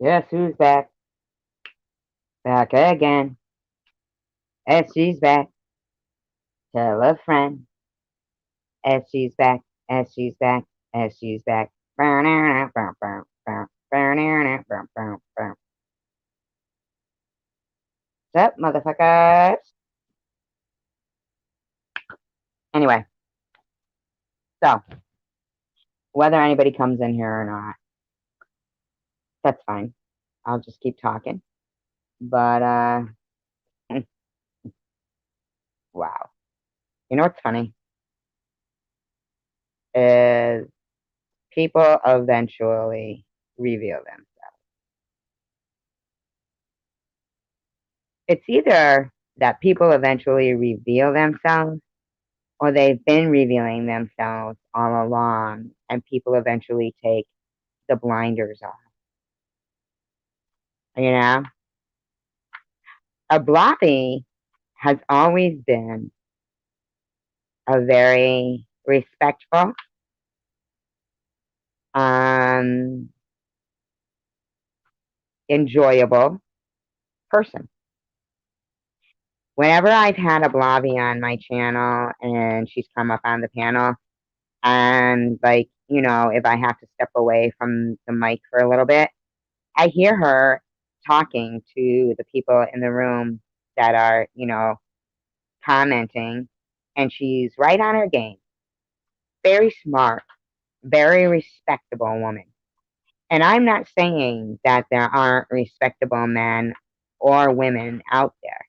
Yes, who's back? Back again. Yes, she's back. Tell a friend. Yes, she's back. Yes, she's back. Yes, she's back. What's up, motherfuckers? Anyway, so whether anybody comes in here or not, that's fine. I'll just keep talking. But wow. You know what's funny is people eventually reveal them. It's either that people eventually reveal themselves or they've been revealing themselves all along and people eventually take the blinders off. You know? ABLAVI has always been a very respectful, um, enjoyable person. Whenever I've had ABLAVI on my channel and she's come up on the panel, and like, you know, if I have to step away from the mic for a little bit, I hear her talking to the people in the room that are, you know, commenting, and she's right on her game. Very smart, very respectable woman. And I'm not saying that there aren't respectable men or women out there.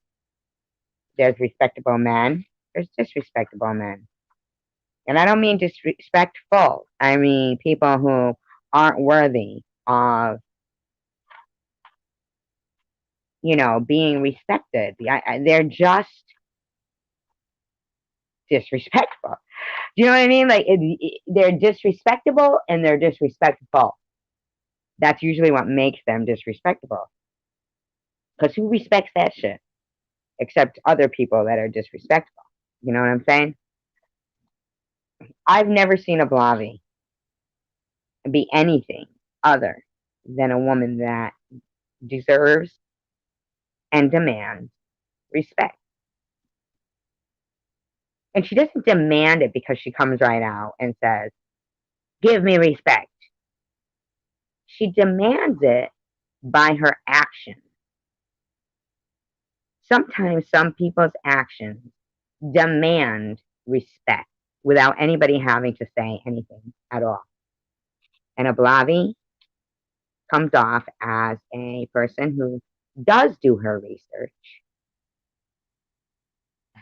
There's respectable men, there's disrespectable men. And I don't mean disrespectful, I mean people who aren't worthy of, you know, being respected. They're just disrespectful. Do you know what I mean? Like they're disrespectable and they're disrespectful. That's usually what makes them disrespectable. Because who respects that shit except other people that are disrespectful? You know what I'm saying? I've never seen ABLAVI be anything other than a woman that deserves and demands respect. And she doesn't demand it because she comes right out and says, "Give me respect." She demands it by her actions. Sometimes some people's actions demand respect without anybody having to say anything at all. And ABLAVI comes off as a person who does do her research,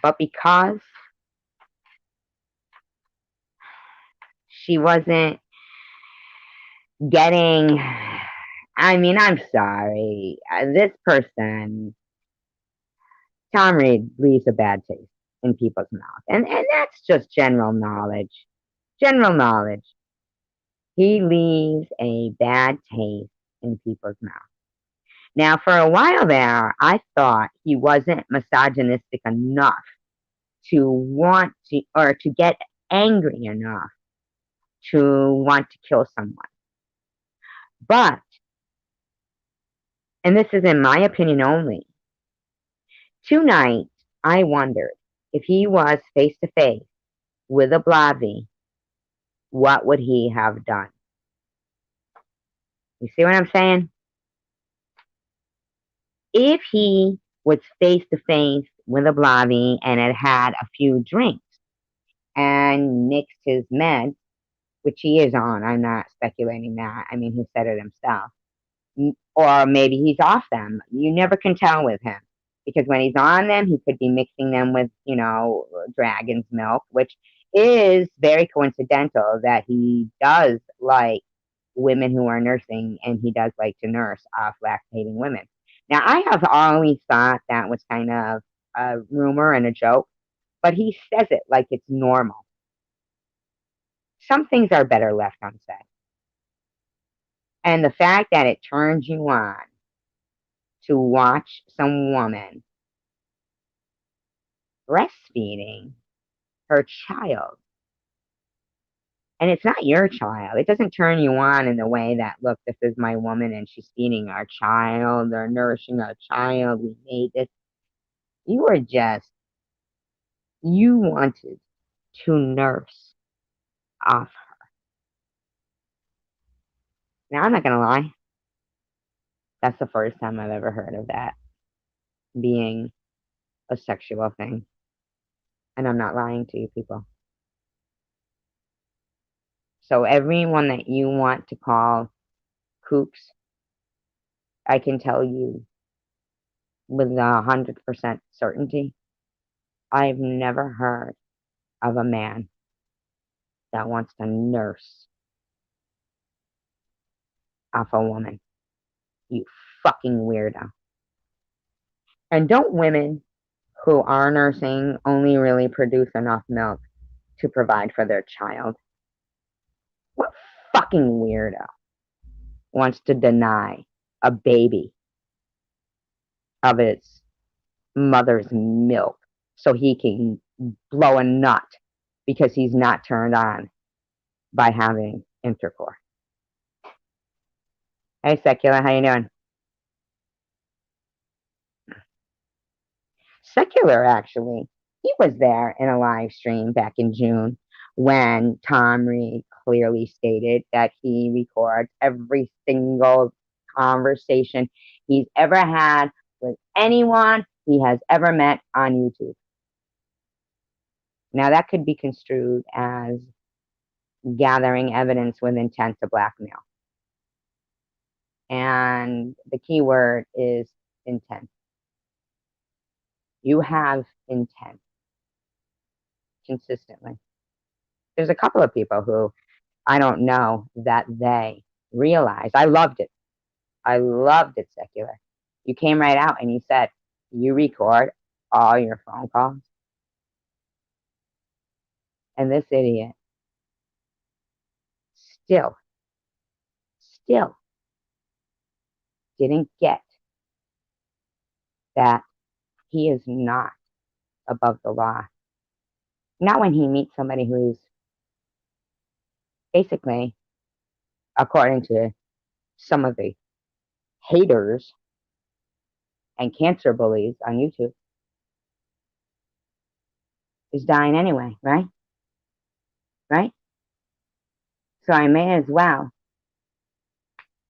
but because she wasn't getting, I mean, I'm sorry, this person, Tom Reed, leaves a bad taste in people's mouth. And that's just general knowledge. General knowledge. He leaves a bad taste in people's mouth. Now, for a while there, I thought he wasn't misogynistic enough to want to, or to get angry enough to want to kill someone. But, and this is in my opinion only, tonight I wondered if he was face to face with ABLAVI, what would he have done? You see what I'm saying? If he was face to face with ABLAVI and had had a few drinks and mixed his meds, which he is on, I'm not speculating that. I mean, he said it himself. Or maybe he's off them. You never can tell with him. Because when he's on them, he could be mixing them with, you know, dragon's milk, which is very coincidental that he does like women who are nursing and he does like to nurse off lactating women. Now, I have always thought that was kind of a rumor and a joke, but he says it like it's normal. Some things are better left unsaid. And the fact that it turns you on to watch some woman breastfeeding her child And it's not your child. It doesn't turn you on in the way that, look, this is my woman and she's feeding our child or nourishing our child. We made this. You are just, you wanted to nurse off. Now, I'm not going to lie. That's the first time I've ever heard of that being a sexual thing. And I'm not lying to you people. So everyone that you want to call kooks, I can tell you with 100% certainty, I've never heard of a man that wants to nurse off a woman. You fucking weirdo. And don't women who are nursing only really produce enough milk to provide for their child? What fucking weirdo wants to deny a baby of its mother's milk so he can blow a nut because he's not turned on by having intercourse? Hey, Secular, how you doing? Secular, actually, he was there in a live stream back in June when Tom Reed clearly stated that he records every single conversation he's ever had with anyone he has ever met on YouTube. Now, that could be construed as gathering evidence with intent to blackmail. And the key word is intent. You have intent consistently. There's a couple of people who I don't know that they realize. I loved it. I loved it, Secular. You came right out and you said, you record all your phone calls. And this idiot still didn't get that he is not above the law. Not when he meets somebody who's basically, according to some of the haters and cancer bullies on YouTube, is dying anyway, right? Right? So I may as well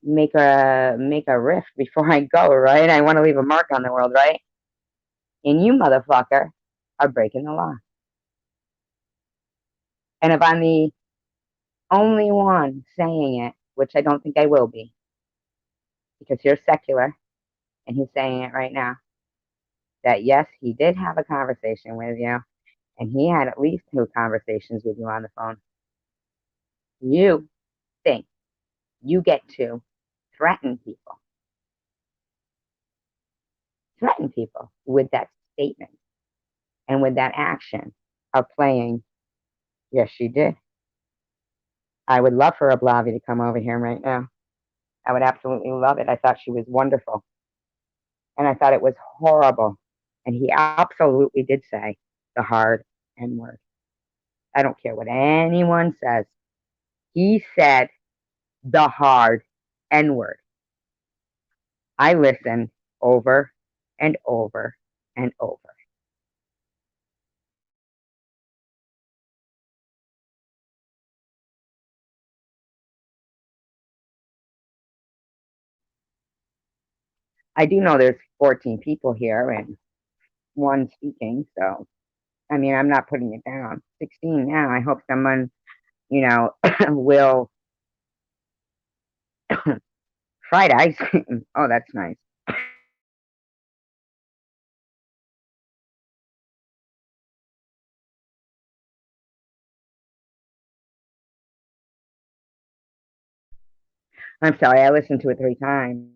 make a riff before I go, right? I want to leave a mark on the world, right? And you, motherfucker, are breaking the law. And if I'm the only one saying it, which I don't think I will be, because you're Secular, and he's saying it right now, that yes, he did have a conversation with you, and he had at least 2 conversations with you on the phone. You think you get to threaten people with that statement and with that action of playing, yes, she did. I would love for ABLAVI to come over here right now. I would absolutely love it. I thought she was wonderful. And I thought it was horrible. And he absolutely did say the hard N word. I don't care what anyone says. He said the hard N word. I listened over and over and over. I do know there's 14 people here and 1 speaking, so I mean, I'm not putting it down. 16 now. I hope someone, will fried ice cream. Oh, that's nice. I'm sorry, I listened to it 3 times.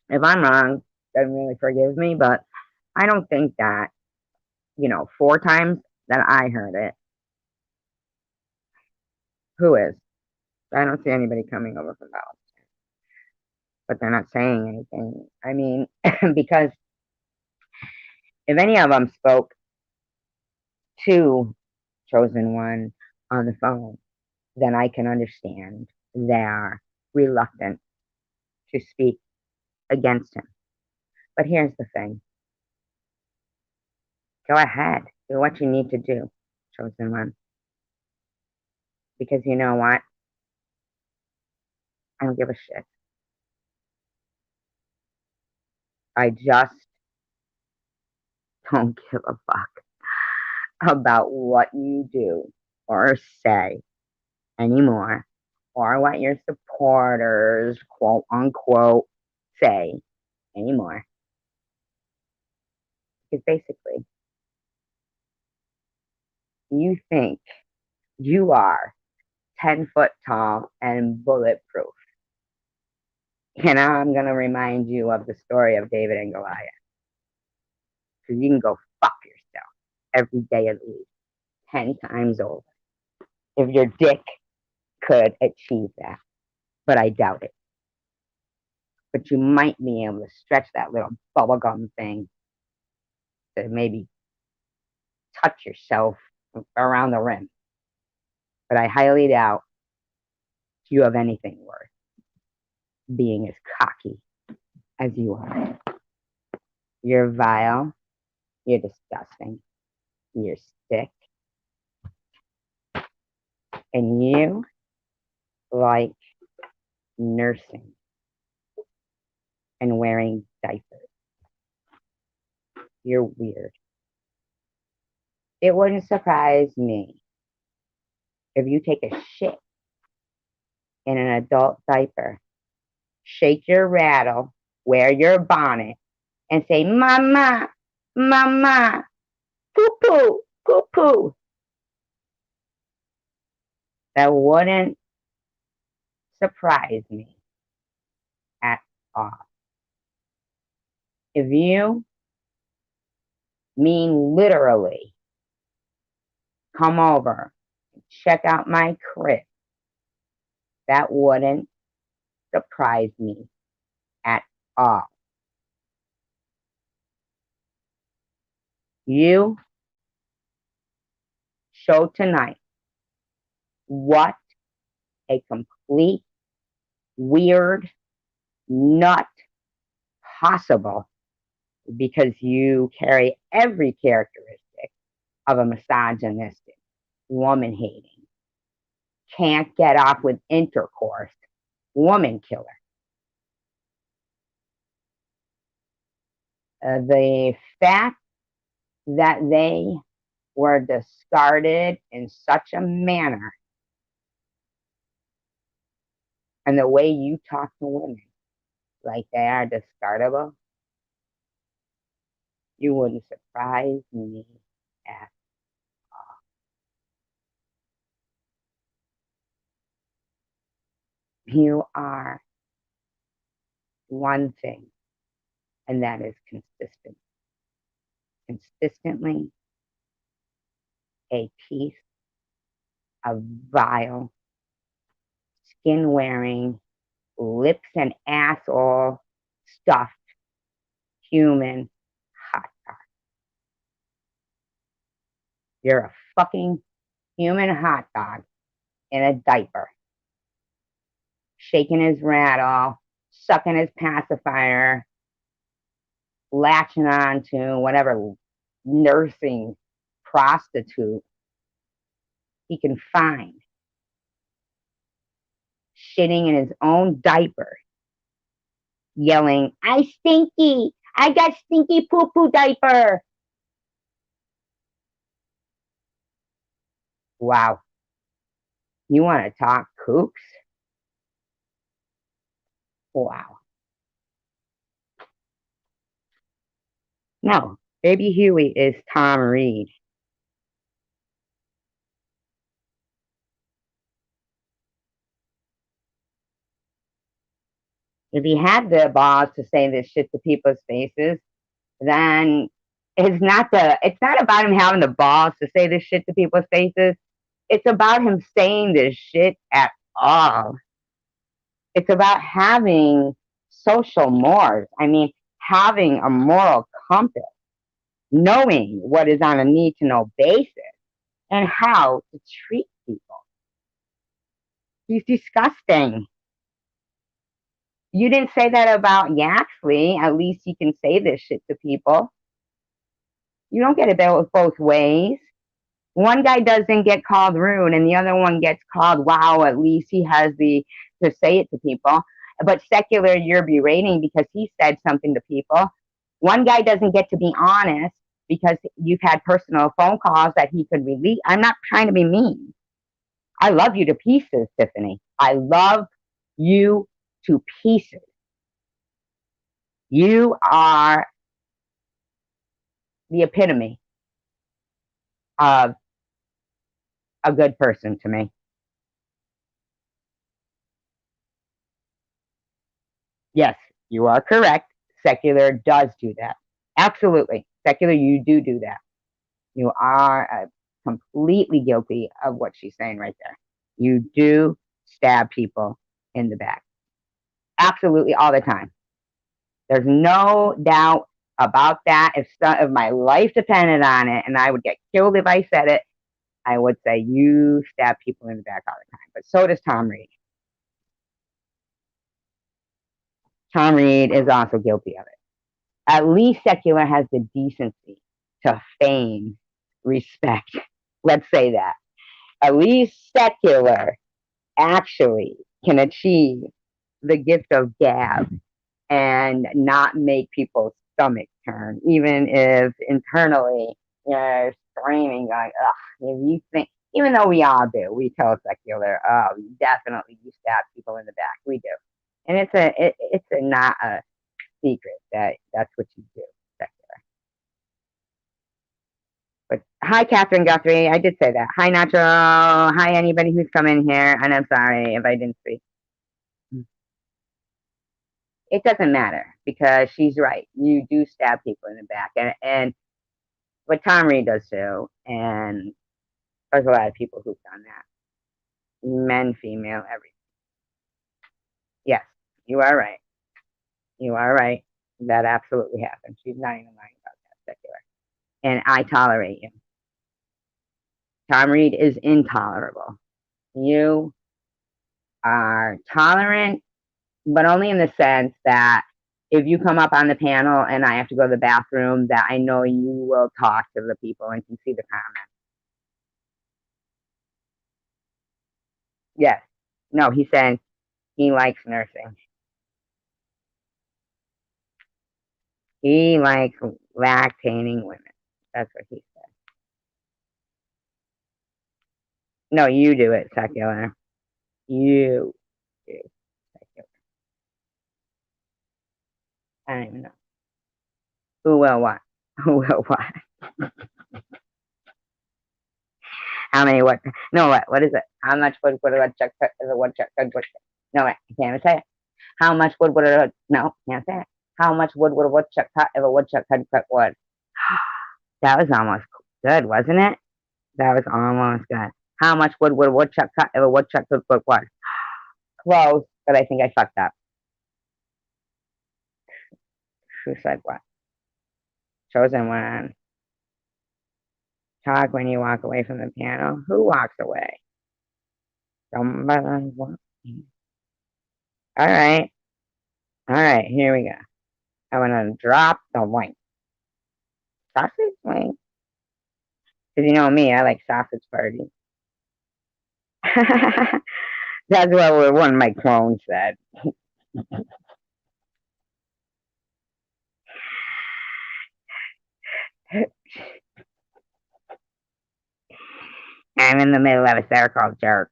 If I'm wrong, then really forgive me, but I don't think that, 4 times that I heard it. Who is? I don't see anybody coming over from Dallas, but they're not saying anything. I mean, because if any of them spoke to Chosen One on the phone, then I can understand their reluctance to speak against him. But here's the thing. Go ahead. Do what you need to do, Chosen One. Because you know what? I don't give a shit. I just don't give a fuck about what you do or say anymore, or what your supporters, quote unquote, say anymore. Because basically, you think you are 10 foot tall and bulletproof. And I'm going to remind you of the story of David and Goliath. Because you can go fuck yourself every day of the week, 10 times over. If your dick could achieve that. But I doubt it. But you might be able to stretch that little bubblegum thing to maybe touch yourself around the rim. But I highly doubt you have anything worth being as cocky as you are. You're vile. You're disgusting. You're sick. And you like nursing and wearing diapers. You're weird. It wouldn't surprise me if you take a shit in an adult diaper, shake your rattle, wear your bonnet, and say, Mama, Mama, poo-poo, poo-poo. That wouldn't surprise me at all. If you mean literally come over and check out my crib, that wouldn't surprise me at all. You show tonight what a complete weird nut possible, because you carry every characteristic of a misogynistic, woman-hating, can't get off with intercourse, woman killer. The fact that they were discarded in such a manner, and the way you talk to women like they are discardable, you wouldn't surprise me at all. You are one thing, and that is consistent. Consistently a piece of vile, skin-wearing, lips and asshole stuffed human hot dog. You're a fucking human hot dog in a diaper, shaking his rattle, sucking his pacifier, latching on to whatever nursing prostitute he can find, shitting in his own diaper, yelling, I stinky, I got stinky poo-poo diaper. Wow. You want to talk kooks? Wow. No, Baby Huey is Tom Reed. If he had the balls to say this shit to people's faces, then it's not about him having the balls to say this shit to people's faces. It's about him saying this shit at all. It's about having social mores. I mean, having a moral compass. knowing what is on a need to know basis and how to treat people. He's disgusting. You didn't say that about Yaxley. At least you can say this shit to people. You don't get it both ways. One guy doesn't get called rude and the other one gets called, wow, at least he has the to say it to people. But secular, you're berating because he said something to people. One guy doesn't get to be honest because you've had personal phone calls that he could release. I'm not trying to be mean. I love you to pieces, Tiffany. I love you to pieces. You are the epitome of a good person to me. Yes, you are correct. Secular does do that. Absolutely. Secular, you do that. You are completely guilty of what she's saying right there. You do stab people in the back. Absolutely, all the time. There's no doubt about that. If my life depended on it and I would get killed if I said it, I would say you stab people in the back all the time. But so does Tom Reed. Tom Reed is also guilty of it. At least secular has the decency to feign respect. Let's say that. At least secular actually can achieve the gift of gab and not make people's stomach turn, even if internally you're screaming like, ugh, if you think, even though we all do, we tell secular, oh, definitely you stab people in the back. We do. And it's not a secret that that's what you do, secular. But hi, Catherine Guthrie. I did say that. Hi, Nacho. Hi, anybody who's come in here. And I'm sorry if I didn't speak. It doesn't matter because she's right. You do stab people in the back, and what Tom Reed does too. And there's a lot of people who've done that. Men, female, everything. Yes, you are right. You are right. That absolutely happened. She's not even lying about that, secular. And I tolerate you. Tom Reed is intolerable. You are tolerant, but only in the sense that if you come up on the panel and I have to go to the bathroom, that I know you will talk to the people and can see the comments. Yes. No, he said he likes nursing. He likes lactating women. That's what he said. No, you do it, secular. You do secular. I don't even know. Who will what? Who will what? How many what? No, what is it? How much would a woodchuck cut is a woodchuck cut? No, wait, I can't even say it. How much wood would a no, can't say it. How much wood would a woodchuck cut if a woodchuck could cut wood? That was almost good, wasn't it? That was almost good. How much wood would a woodchuck cut if a woodchuck could cut wood? Close, but I think I fucked up. Who said what? Chosen one. Talk when you walk away from the piano. Who walks away? Somebody walking. All right. All right, here we go. I'm going to drop the link. Sausage link? Because you know me, I like sausage parties. That's what one of my clones said. I'm in the middle of a circle jerk.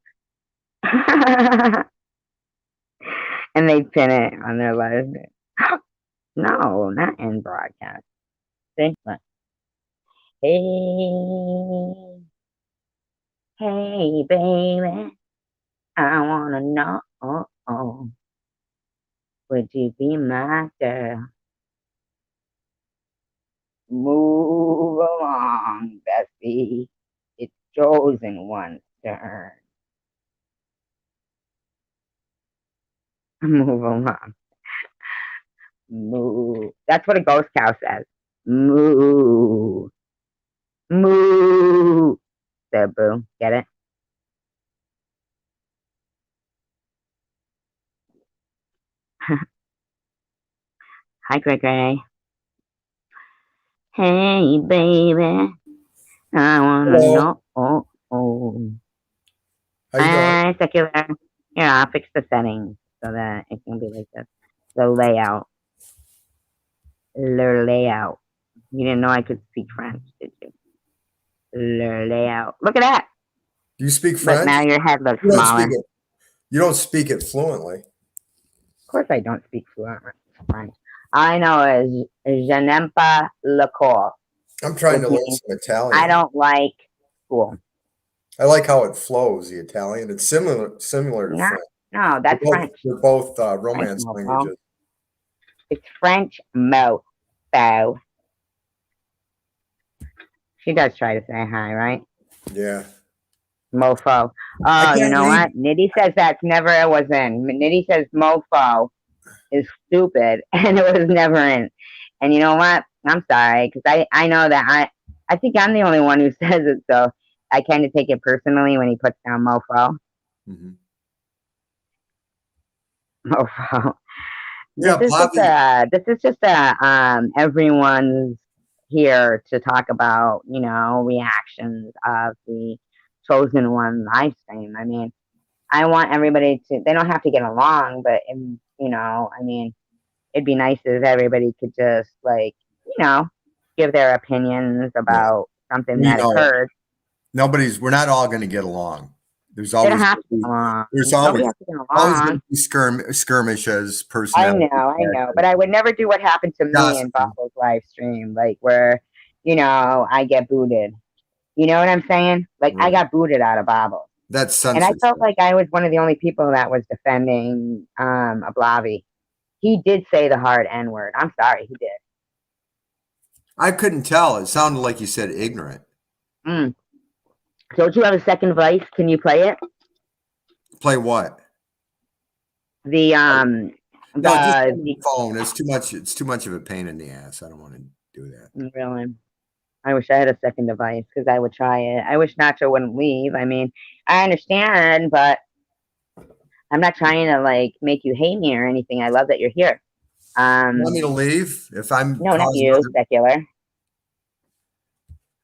And they pin it on their letters. No, not in broadcast. See? Look. Hey, hey, baby, I wanna know, would you be my girl? Move along, Bessie. It's chosen one's turn. Move along. Move. That's what a ghost cow says. Moo. Moo. So, boo. Get it? Hi, Gray Gray. Hey, baby. I wanna Hello. know. Oh. How you doing? Hi, secular. Here, I'll fix the settings so that it can be like this. The layout. Le layout. You didn't know I could speak French, did you? Le layout. Look at that. Do you speak Look, French? now your head looks You don't smaller. speak it. You don't speak it fluently. Of course, I don't speak fluent French. I know is je n'aime pas l'école, I'm trying which to learn means some I Italian. don't like school. I like how it flows, the Italian. It's similar to No, French. no, They're that's both French. they're both French Romance mofo. languages. It's French mofo. She does try to say hi, right? Yeah. Mofo. I Oh, you can't know read. what? Nitty says that's never it was in. Nitty says mofo is stupid and it was never in. And you know what? I'm sorry because I know that I think I'm the only one who says it, so I kind of take it personally when he puts down mofo. Mm-hmm. Mofo. Yeah, Bobby. This is just a everyone's here to talk about, reactions of the chosen one live stream. I mean, I want everybody to they don't have to get along, but I mean, it'd be nice if everybody could just like, you know, give their opinions Yeah, about something we that know it. occurred. We're not all going to get along. There's They don't always have gonna to get be, along. there's Nobody always has to get always going along. to be skirmishes, I personality know, I know, but clashes, I would never do what happened to me in gossiping. Buffalo's live stream, like where, I get booted. You know what I'm saying? Like I Right. got booted out of Bible. That's And I felt censorship. like I was one of the only people that was defending ABLAVI. He did say the hard N word. I'm sorry, he did. I couldn't tell. It sounded like you said ignorant. Mm. Don't you have a second voice? Can you play it? Play what? The Oh, um no, just on the the phone. It's too much. It's too much of a pain in the ass. I don't want to do that. really. I wish I had a second device because I would try it. I wish Nacho wouldn't leave. I mean, I understand, but I'm not trying to like make you hate me or anything. I love that you're here. You want Um, me to leave if I'm no, not causing you, other? secular. I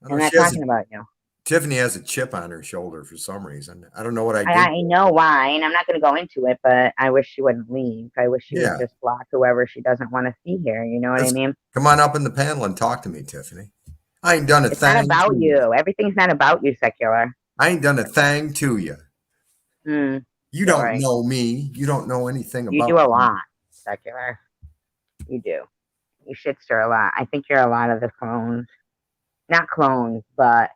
don't I'm know. not talking about you. Tiffany has a chip on her shoulder for some reason. I don't know what I I, did I to her. know why, and I'm not going to go into it, but I wish she wouldn't leave. I wish she would Yeah, just block whoever she doesn't want to see here. You know what I let's mean? come on up in the panel and talk to me, Tiffany. I ain't done a It's not thing to about you. you. Everything's not about you, secular. I ain't done a thing to you. Hmm. You Yeah, don't right. know me. You don't know anything You about do a me. lot, secular. You do. You shit stir a lot. I think you're a lot of the clones. Not clones, but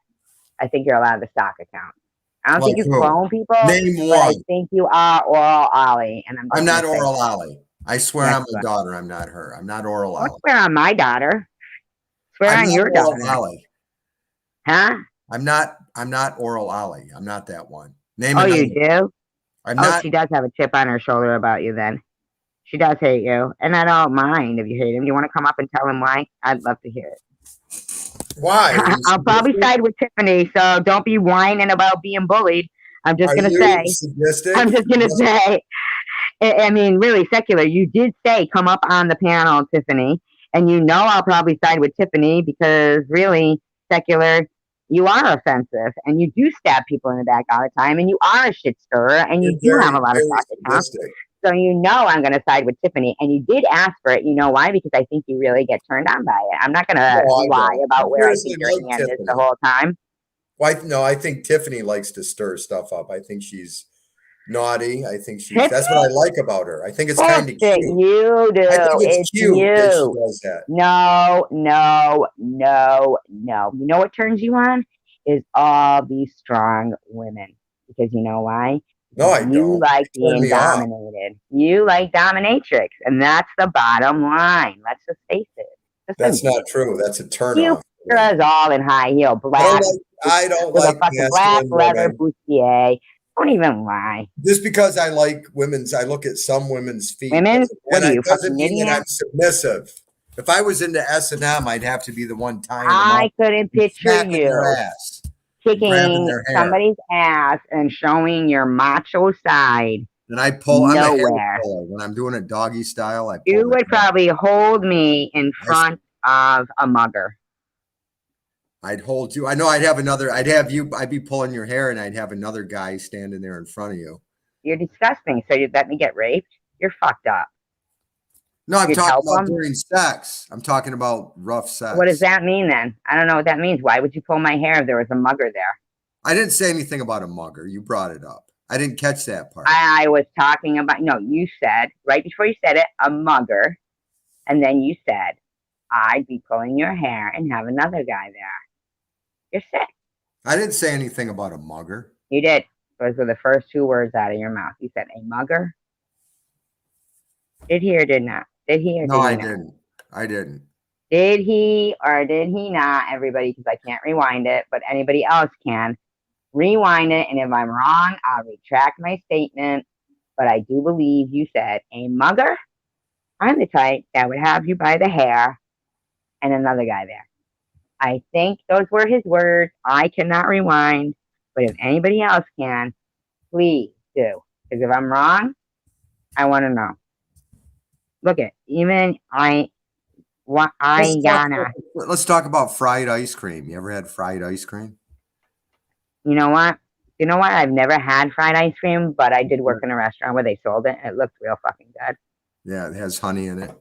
I think you're a lot of the stock accounts. I don't Like think you who? clone people, Name but I one. think you are Oral Ollie, and I'm I'm just gonna not say Oral it. Ollie. I swear Yes, on you my are. daughter, I'm not her. I'm not Oral Don't Ollie. swear on my daughter. Swear I'm on not your Oral daughter. Ollie. Huh? I'm not Oral Ollie. I'm not that one. Name Oh, another you one. do? I'm Oh, not. she does have a chip on her shoulder about you then. She does hate you. And I don't mind if you hate him. You want to come up and tell him why? I'd love to hear it. Why? Are you I'll probably sadistic? side with Tiffany, so don't be whining about being bullied. I'm just Are gonna you say, sadistic? I'm just gonna say, I mean, really, secular, you did say come up on the panel, Tiffany, and you know I'll probably side with Tiffany because really, secular, you are offensive and you do stab people in the back all the time and you are a shit stirrer and You're you do have very, a lot of very stock accounts. sadistic. So you know I'm going to side with Tiffany, and you did ask for it. You know why? Because I think you really get turned on by it. I'm not going No, to I lie don't. I about where I seriously think your like hand is the Tiffany. whole time. Why? No, I think Tiffany likes to stir stuff up. I think she's naughty. I think that's what Tiffany? I like about her. I think it's kind of Bullshit. cute. You I think do. it's It's cute that she you. does that. No, no, no, no. You know what turns you on? Is all these strong women. Because you know why? No, Because I you don't. like They turn being me off. dominated. You like dominatrix. And that's the bottom line. Let's just face it. Just That's admit not it. true. That's a You turnoff for picture me. us all in high heel, black I don't with a like fucking black masculine leather women. bustier. Don't even lie. Just because I like women's, I look at some women's feet, Women, what and are it you, doesn't fucking mean that idiot? I'm submissive. If I was into S&M, I'd have to be the one tying them I up couldn't and picture smacking their you ass and grabbing kicking their hair. somebody's ass and showing your macho side And I pull, I'm a hair nowhere. puller. When I'm doing it doggy style, I pull You the would hair. probably hold me in front of a mugger. I'd hold you. I know I'd have another, I'd have you, I'd be pulling your hair and I'd have another guy standing there in front of you. You're disgusting. So you'd let me get raped? You're fucked up. No, I'm You'd talking help about them? during sex. I'm talking about rough What does sex. that mean then? I don't know what that means. Why would you pull my hair if there was a mugger there? I didn't say anything about a mugger. You brought it up. I didn't catch that part. I was talking about, no, you said, right before you said it, a mugger. And then you said, I'd be pulling your hair and have another guy there. You're sick. I didn't say anything about a mugger. You did. Those were the first two words out of your mouth. You said a mugger. Did he or did not? Did he or No, did he I not? didn't. I didn't. Did he or did he not? Everybody, because I can't rewind it, but anybody else can. Rewind it, and if I'm wrong, I'll retract my statement. But I do believe you said a mugger. I'm the type that would have you by the hair and another guy there. I think those were his words. I cannot rewind, but if anybody else can, please do. Because if I'm wrong, I want to know. Look at even Gonna. Let's talk about fried ice cream. You ever had fried ice cream? You know what? You know what? I've never had fried ice cream, but I did work in a restaurant where they sold it. And it looked real fucking good. Yeah, it has honey in it.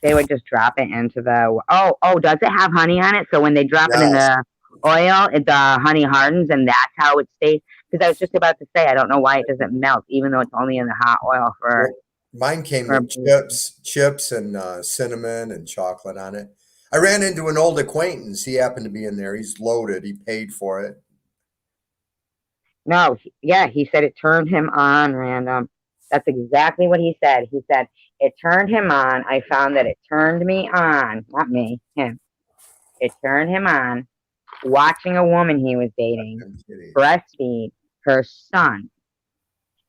They would just drop it into the does it have honey on it? So when they drop it in Yes. the oil, the honey hardens, and that's how it stays. Because I was just about to say, I don't know why it doesn't melt, even though it's only in the hot oil for. Well, mine came for with chips and cinnamon and chocolate on it. I ran into an old acquaintance. He happened to be in there. He's loaded. He paid for it. No, yeah, he said it turned him on, random. That's exactly what he said. He said it turned him on. I found that it turned me on, not me, him. It turned him on watching a woman he was dating I'm kidding. breastfeed her son.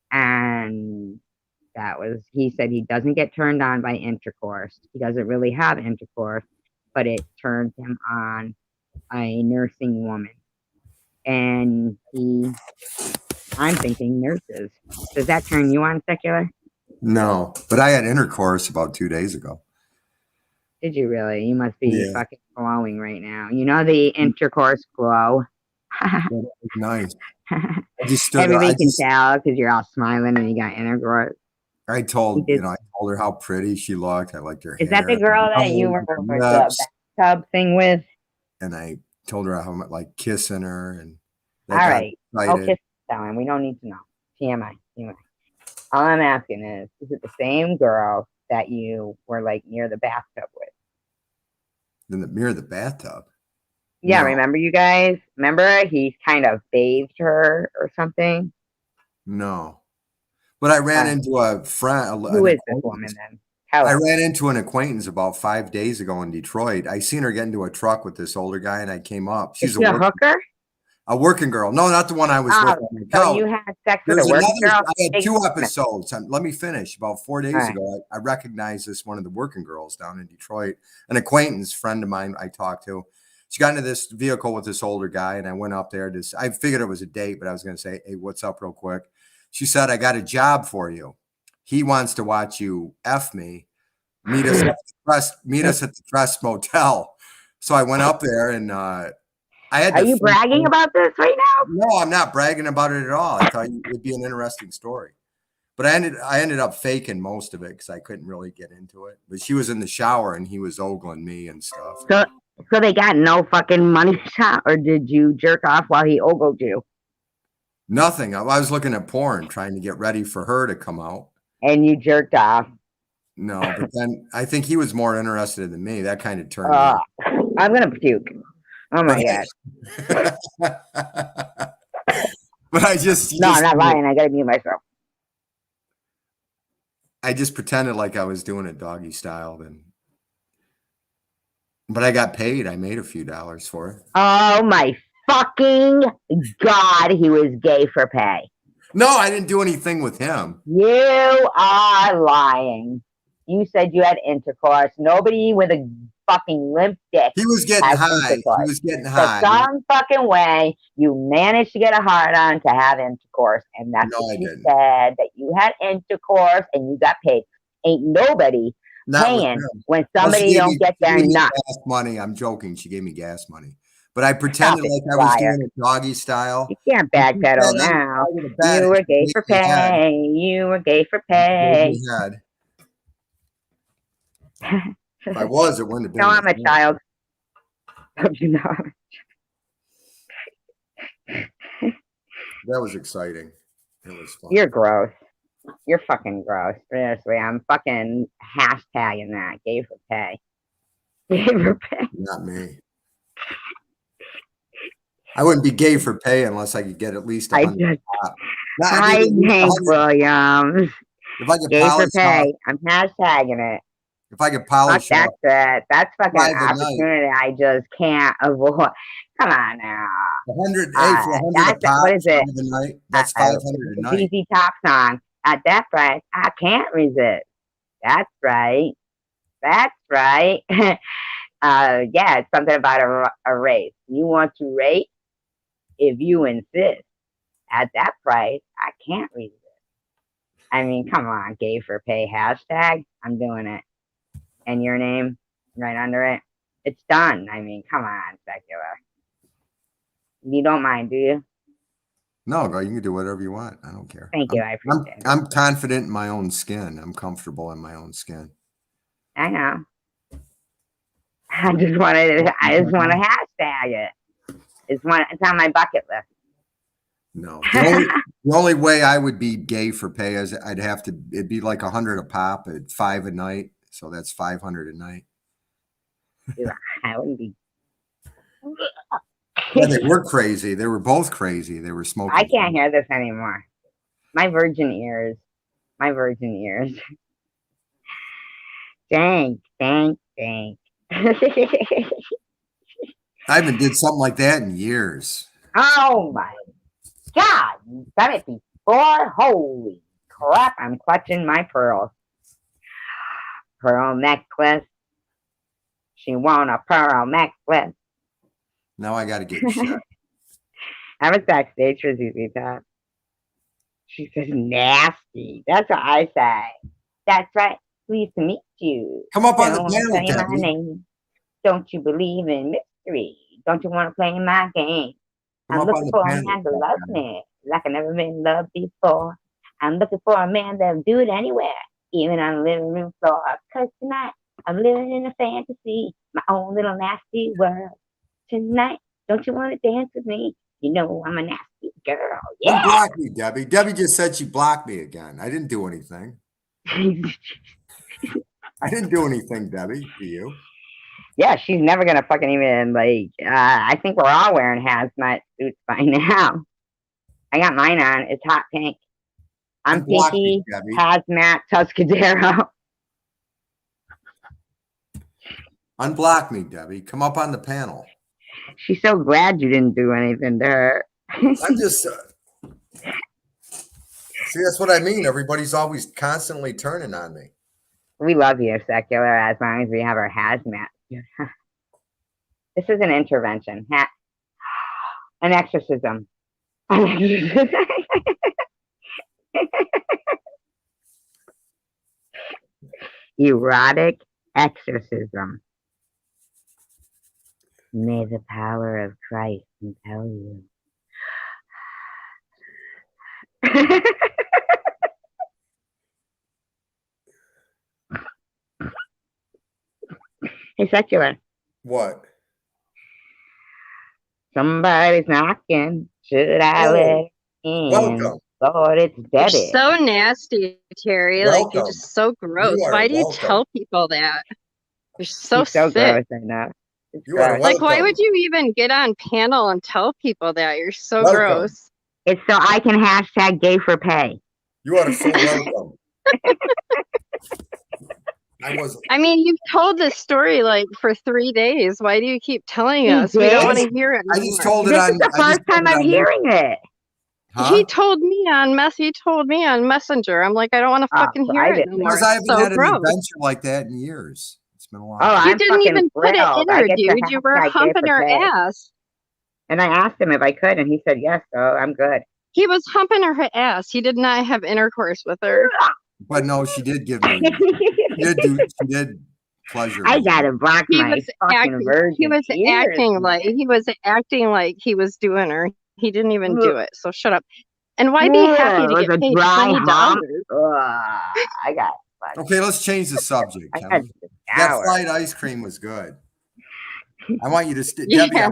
And that was, he said he doesn't get turned on by intercourse. He doesn't really have intercourse, but it turned him on a nursing woman. And I'm thinking nurses. Does that turn you on, secular? No, but I had intercourse about 2 days ago. Did you really? You must be fucking glowing right now. You know the intercourse glow. Nice. I just stood Everybody can tell because you're all smiling and you got intercourse. I told her how pretty she looked. I liked her hair. Is that the girl that you were with the bathtub thing with? And I told her how much like kissing her and all right. I'll kiss time. We don't need to know. TMI. All I'm asking is it the same girl that you were like near the bathtub with? Near the bathtub? Yeah, no. Remember you guys? Remember he kind of bathed her or something? No. But I ran into a friend. Who is this woman then? I ran into an acquaintance about 5 days ago in Detroit. I seen her get into a truck with this older guy and I came up. She's a hooker? A working girl. No, not the one I was with. So you had sex with a working girl? I had 2 episodes. Let me finish. About 4 days ago, I recognized this one of the working girls down in Detroit. An acquaintance friend of mine I talked to. She got into this vehicle with this older guy, and I went up there. I figured it was a date, but I was going to say, hey, what's up real quick? She said, I got a job for you. He wants to watch you F me. Meet us at the Crest Motel. So I went up there, and I had Are you bragging about this right now? No, I'm not bragging about it at all. I thought it would be an interesting story. But I ended up faking most of it because I couldn't really get into it. But she was in the shower, and he was ogling me and stuff. So they got no fucking money shot, or did you jerk off while he ogled you? Nothing. I was looking at porn, trying to get ready for her to come out. And you jerked off? No, but then I think he was more interested than me. That kind of turned me. I'm going to puke. Oh, my God. But I'm not lying. I got to mute myself. I just pretended like I was doing it doggy style then. But I got paid. I made a few dollars for it. Oh, my fucking God. He was gay for pay. No, I didn't do anything with him. You are lying. You said you had intercourse. Nobody with a fucking limp dick He was getting has high. He intercourse. was getting So high. some fucking way you managed to get a hard on to have intercourse, and that's No, what I you didn't. said, that you had intercourse and you got paid. Ain't nobody Not with paying him. when Well, somebody don't get she their gave me nuts. gas money. I'm joking. She gave me gas money. But I Stop pretended it, like I was liar. doing a doggy style. You can't And she backpedal sat on the now. side of the bed You and were she gay gave for me head. pay. You were gay for And she gave pay. me head. If I was, it wouldn't have been. No, I'm a child. Don't you know? That was exciting. It was fun. You're gross. You're fucking gross. Seriously, I'm fucking hashtagging that. Gay for pay. Gay for pay. Not me. I wouldn't be gay for pay unless I could get at least 100. Hi, Hank Williams. If I could Gay for polish pay. off, I'm hashtagging it. if I could polish Fuck off that. That's fucking 5 a night, opportunity I just can't avoid. Come on now. 100, hey, for 100 a pop, What is it? 5 a night, that's 500 a night. ZZ Top song. At that price, I can't resist. That's right. That's right. Yeah, it's something about a race. You want to rate? If you insist. At that price, I can't resist. I mean, come on, gay for pay hashtag. I'm doing it. And your name right under it. It's done. I mean, come on, secular. You don't mind, do you? No, girl, you can do whatever you want. I don't care. Thank you. I appreciate it. I'm confident in my own skin. I'm comfortable in my own skin. I know. I just want to hashtag it. It's on my bucket list. No, the only way I would be gay for pay is it'd be like 100 a pop at 5 a night. So that's 500 a night. I wouldn't be. Yeah, they were crazy. They were both crazy. They were smoking. I can't hear this anymore. My virgin ears. Thank. I haven't did something like that in years. Oh my God, you've done it before? Holy crap, I'm clutching my pearls. Pearl necklace. She want a pearl necklace. Now I got to get shit. I was backstage for ZZ Top. She says nasty. That's what I say. That's right. Pleased to meet you. Come up on the panel, panel, my name. Don't you believe in mystery? Don't you want to play my game? I'm looking for a man to love me like I've never been loved before. I'm looking for a man that'll do it anywhere, even on the living room floor. Cause tonight I'm living in a fantasy, my own little nasty world. Tonight, don't you want to dance with me? You know I'm a nasty girl. Yeah. Unblock me, Debbie. Debbie just said she blocked me again. I didn't do anything. I didn't do anything, Debbie. Do you? Yeah, she's never gonna fucking even like. I think we're all wearing hazmat suits by now. I got mine on. It's hot pink. I'm Pinky Hazmat Tuscadero. Unblock me, Debbie. Come up on the panel. She's so glad you didn't do anything to her. I'm just. See, that's what I mean. Everybody's always constantly turning on me. We love you, secular, as long as we have our hazmat. This is an intervention. An exorcism. Erotic exorcism. May the power of Christ compel you. Hey, secular. What? Somebody's knocking. Should I let in? Welcome. Lord, it's Debbie. You're so nasty, Terry. Welcome. Like, you're just so gross. Why do you tell people that? You're so sick. Gross, I know. Like, why would you even get on panel and tell people that? You're so gross. It's so I can hashtag gay for pay. You are so welcome. I mean, you've told this story like for 3 days. Why do you keep telling us? We don't want to hear it anymore. I just told it this on. This is the first time I'm hearing it. He told me on Messenger. I'm like, I don't want to fucking hear it no more. Because I haven't so had an gross. adventure like that in years. It's been a long Oh, time. You didn't even put it in her, dude. You were humping her ass. And I asked him if I could, and he said yes, so I'm good. He was humping her ass. He did not have intercourse with her. But no, she did give me. She did pleasure. I gotta block my fucking virgin. He was acting like he was doing her. He didn't even do it. So shut up. And why be happy to get paid $20? I got. Okay, let's change the subject. That fried ice cream was good. I want you to, Debbie. I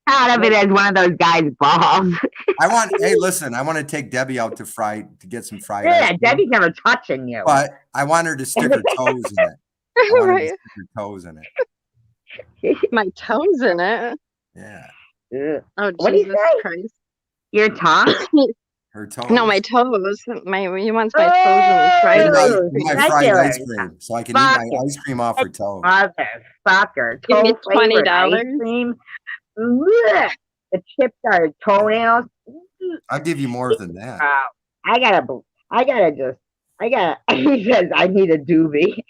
thought of it as one of those guys' balls. Hey, listen, I want to take Debbie out to get some fried ice cream. Debbie's never touching you. But I want her to stick her toes in it. I want her to stick her toes in it. My toes in it? Yeah. Oh, what Jesus Christ. Your tongue? Her toes. No, my toes. He wants my toes in the fried ice cream. My fried ice cream, so I can eat my ice cream off her toes. Motherfucker. Give me $20. Ice cream. The chips are toenails. I'll give you more than that. He says I need a doobie.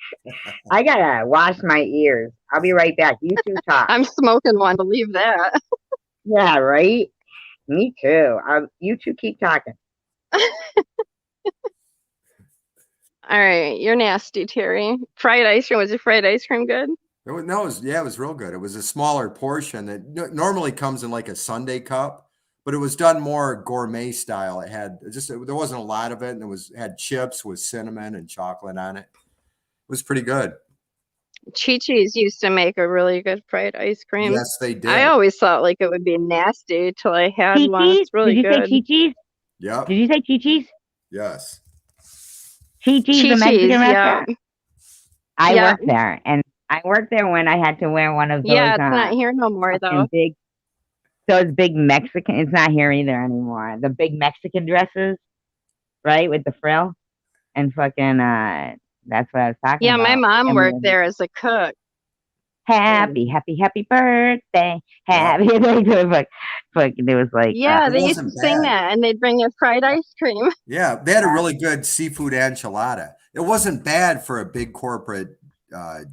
I gotta wash my ears. I'll be right back. You two talk. I'm smoking one, believe that. Yeah, right? Me too. You two keep talking. All right, you're nasty, Terry. Fried ice cream. Was your fried ice cream good? It was real good. It was a smaller portion that normally comes in like a sundae cup, but it was done more gourmet style. It had there wasn't a lot of it, and it had chips with cinnamon and chocolate on it. It was pretty good. Chi-Chi's used to make a really good fried ice cream. Yes, they did. I always thought like it would be nasty till I had one. It's really good. Did you say Chi-Chi's? Yeah. Did you say Chi-Chi's? Yes. Chi-Chi's, the Mexican restaurant? Yeah. I worked there, and I worked there when I had to wear one of those. Yeah, it's not here no more though. Those big Mexican. It's not here either anymore. The big Mexican dresses, right, with the frill, and fucking. That's what I was talking about. Yeah, my mom worked there as a cook. Happy birthday. Happy. It was like. Yeah, they used to sing that, and they'd bring you fried ice cream. Yeah, they had a really good seafood enchilada. It wasn't bad for a big corporate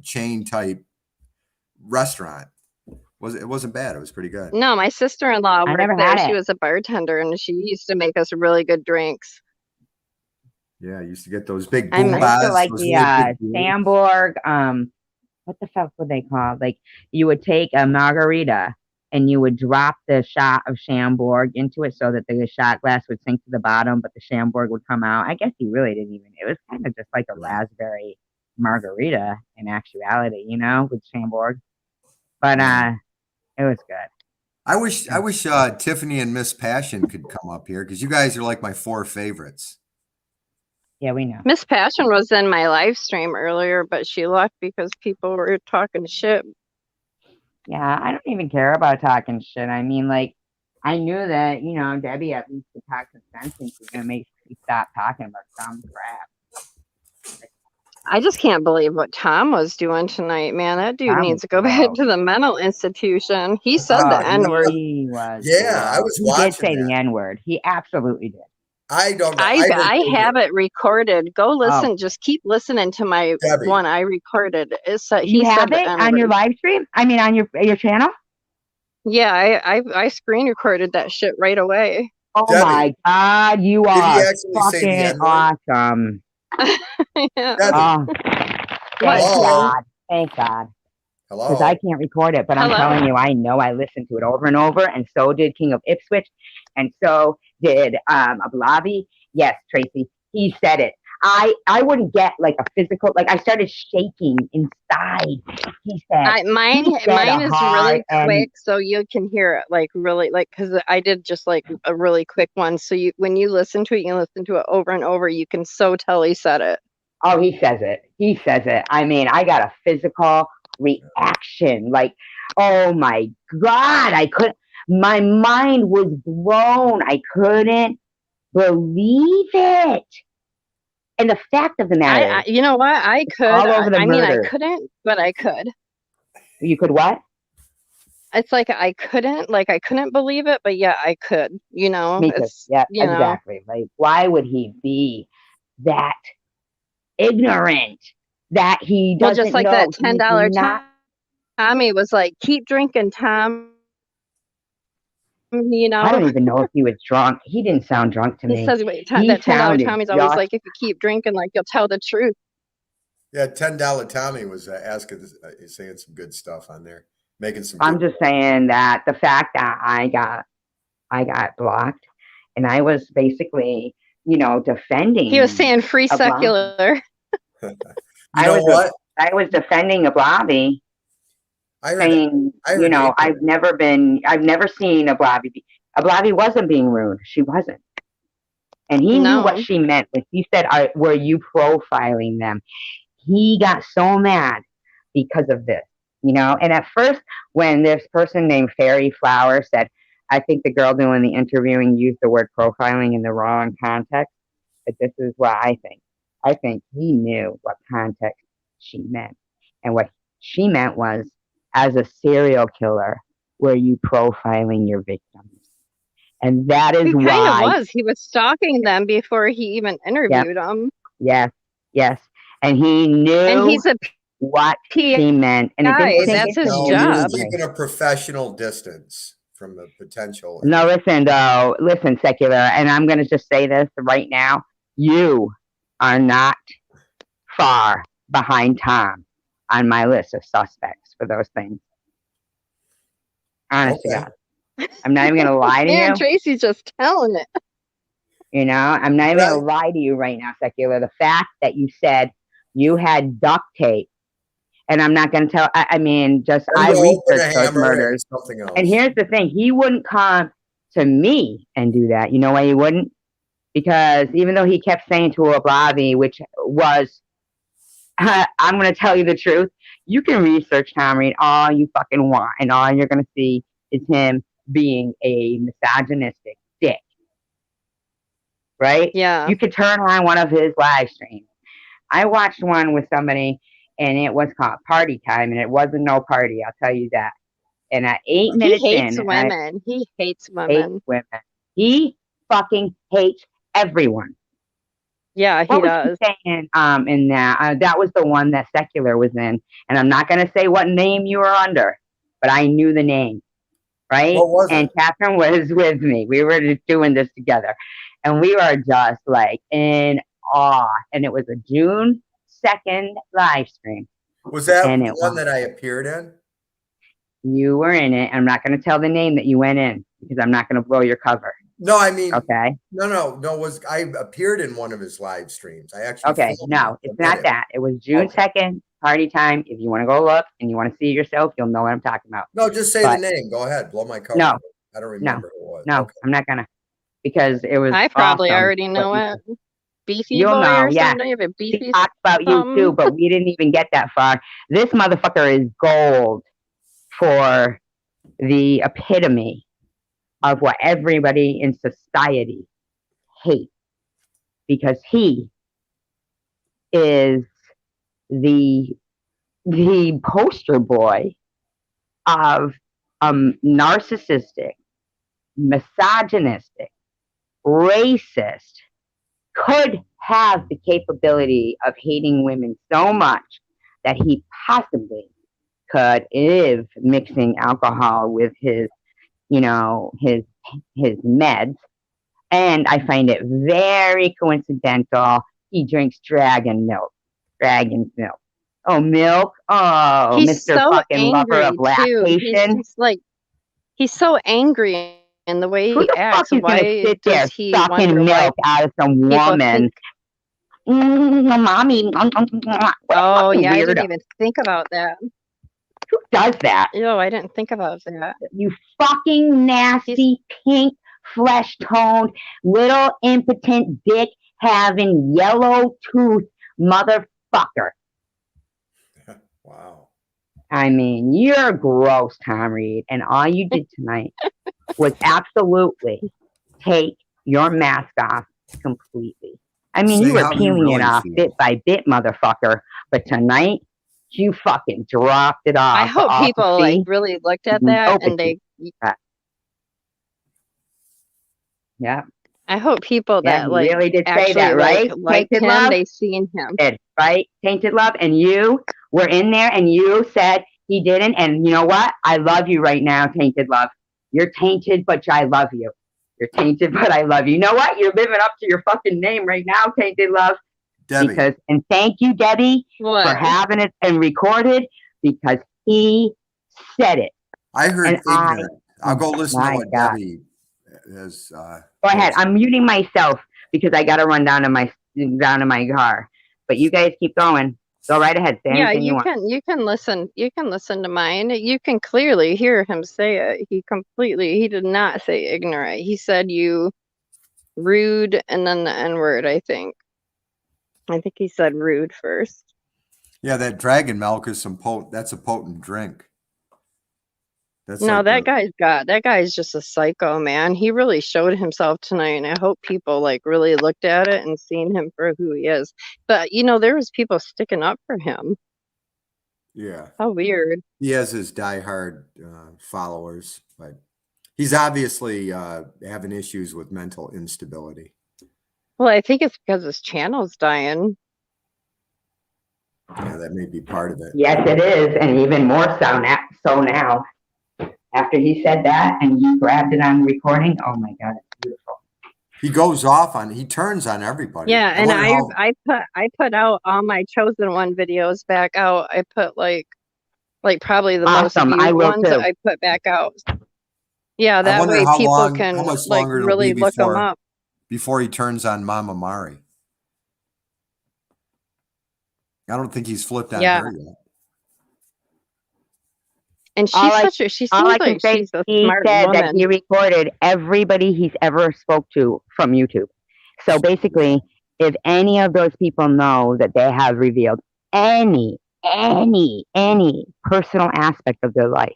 chain type restaurant. It wasn't bad. It was pretty good. No, my sister-in-law worked there. She was a bartender, and she used to make us really good drinks. Yeah, I used to get those big I boom used to like the Sandborg. What the fuck were they called? Like you would take a margarita and you would drop the shot of Chambord into it so that the shot glass would sink to the bottom, but the Chambord would come out. I guess he really didn't even. It was kind of just like a raspberry margarita in actuality, with Chambord. But it was good. I wish Tiffany and Miss Passion could come up here because you guys are like my 4 favorites. Yeah, we know. Miss Passion was in my live stream earlier, but she left because people were talking shit. Yeah, I don't even care about talking shit. I mean, like, I knew that, Debbie at least could talk some sense and she's going to make me stop talking about some crap. I just can't believe what Tom was doing tonight, man. That dude needs to go back to the mental institution. He said the N-word. He was. Yeah, I was watching. He did say the N-word. He absolutely did. I don't know. I have it recorded. Go listen. Just keep listening to my one I recorded. You have it on your live stream? I mean, on your channel? Yeah, I screen recorded that shit right away. Oh Debbie, my God, you are fucking awesome. Yeah. Oh, thank God. Hello. Because I can't record it, but I'm telling you, I know I listened to it over and over, and so did King of Ipswich, and so did ABLAVI. Yes, Tracy, he said it. I wouldn't get like a physical, like I started shaking inside. He said mine is really quick, so you can hear it like really like because I did just like a really quick one. So when you listen to it, you listen to it over and over. You can so tell he said it. Oh, he says it. He says it. I mean, I got a physical reaction. Like, oh my God, I couldn't. My mind was blown. I couldn't believe it. And the fact of the matter is, you know what? I could. All over the I murder. mean, I couldn't, but I could. You could what? It's like I couldn't believe it, but yeah, I could, you know. Me too. It's, Yeah, you know. exactly. Like, why would he be that ignorant that he Well, just doesn't like know that he's $10 not? Tommy was like, keep drinking, Tom. You I know, don't even know if he was drunk. He didn't sound drunk to he me. says, wait, He that $10 sounded Tommy's always just. like, if you keep drinking, like, you'll tell the truth. Yeah, $10 Tommy was asking, saying some good stuff on there, making some. I'm Good just saying that the fact that I got blocked, and I was basically, defending. He was saying free ABLAVI. secular. You know what? I was defending ABLAVI, I heard. saying, I heard I've never seen ABLAVI. ABLAVI wasn't being rude. She wasn't. And he knew what No. she meant when he said, were you profiling them? He got so mad because of this, And at first, when this person named Fairy Flower said, I think the girl doing the interviewing used the word profiling in the wrong context, but this is what I think. I think he knew what context she meant. And what she meant was, as a serial killer, were you profiling your victims? And that is He why. kind of was. He was stalking them before he even interviewed them. Yes. And he knew and he's a what PI. she meant. And it didn't That's his No, job. he was keeping a professional distance from the potential. No, listen, secular, and I'm going to just say this right now. You are not far behind Tom on my list of suspects for those things. Honestly, Okay. God. I'm not even going to lie to you. Man, Tracy's just telling it. I'm not even going to lie to you right now, secular. The fact that you said you had duct tape, and I'm not going to tell. I researched those murders. And here's the thing: he wouldn't come to me and do that. You know why he wouldn't? Because even though he kept saying to ABLAVI, which was, I'm going to tell you the truth. You can research Tom Reed all you fucking want, and all you're going to see is him being a misogynistic dick. Right? Yeah. You could turn on one of his live streams. I watched one with somebody, and it was called Party Time, and it wasn't no party, I'll tell you that. And at 8 minutes he hates in, women. He hates women. He fucking hates everyone. Yeah, he does. He saying, in that was the one that Secular was in, and I'm not gonna say what name you were under, but I knew the name, right? What was and it? Catherine was with me. We were just doing this together, and we were just like in awe. And it was a June 2nd live stream. Was that the one that I appeared in? You were in it. I'm not going to tell the name that you went in because I'm not going to blow your cover. No, I mean, okay. No. I appeared in one of his live streams. I actually. Okay, no, it's not that. It was June 2nd, Party Time. If you want to go look and you want to see it yourself, you'll know what I'm talking about. No, just say the name. Go ahead, blow my cover. No, I don't remember who it was. No, okay. I'm not gonna, because it was. I probably awesome, already know it. Beefy You'll boy know, or something. yeah. Beefy. He talked about you too, but we didn't even get that far. This motherfucker is gold for the epitome of what everybody in society hates, because he is the poster boy of narcissistic, misogynistic, racist, could have the capability of hating women so much that he possibly could live mixing alcohol with his, his meds. And I find it very coincidental. He drinks dragon's milk. Oh, milk. Oh, he's Mr. So fucking lover of lactation. He's so angry in the way he acts. Why sit there sucking milk out of some woman? Mommy. Oh, yeah, I didn't even think about that. Who does that? No, I didn't think about that. You fucking nasty, pink, flesh-toned, little impotent dick having yellow tooth motherfucker. Wow. I mean, you're gross, Tom Reed, and all you did tonight was absolutely take your mask off completely. I mean, you were peeling it off bit by bit, motherfucker, but tonight, You fucking dropped it off. I hope people like really looked at that and they. Yeah. I hope people that like really did actually say that, right? Like Tainted him, Love? they seen him. Right? Tainted Love. And you were in there and you said he didn't. And you know what? I love you right now, Tainted Love. You're tainted, but I love you. You're tainted, but I love you. You know what? You're living up to your fucking name right now, Tainted Love. Debbie. And thank you, Debbie, for having it and recorded, because he said it. I heard ignorant. I'll go listen to what Debbie has. Go ahead. I'm muting myself because I got to run down to my car. But you guys keep going. Go right ahead. Say anything you want. You can listen. You can listen to mine. You can clearly hear him say it. He did not say ignorant. He said you rude and then the N-word, I think. I think he said rude first. Yeah, that dragon milk is that's a potent drink. That guy's just a psycho, man. He really showed himself tonight, and I hope people like really looked at it and seen him for who he is. But there was people sticking up for him. Yeah. How weird. He has his diehard followers, but he's obviously having issues with mental instability. Well, I think it's because his channel's dying. Yeah, that may be part of it. Yes, it is, and even more so now. After he said that and you grabbed it on recording, oh my God, it's beautiful. He goes off he turns on everybody. Yeah, and I put out all my chosen one videos back out. I put like probably the most viewed ones too. I put back out. Yeah, that way people can like really look them up before he turns on Mama Mari. I don't think he's flipped on her yet. And she seems like she's a smart woman. That he recorded everybody he's ever spoke to from YouTube. So basically, if any of those people know that they have revealed any personal aspect of their life,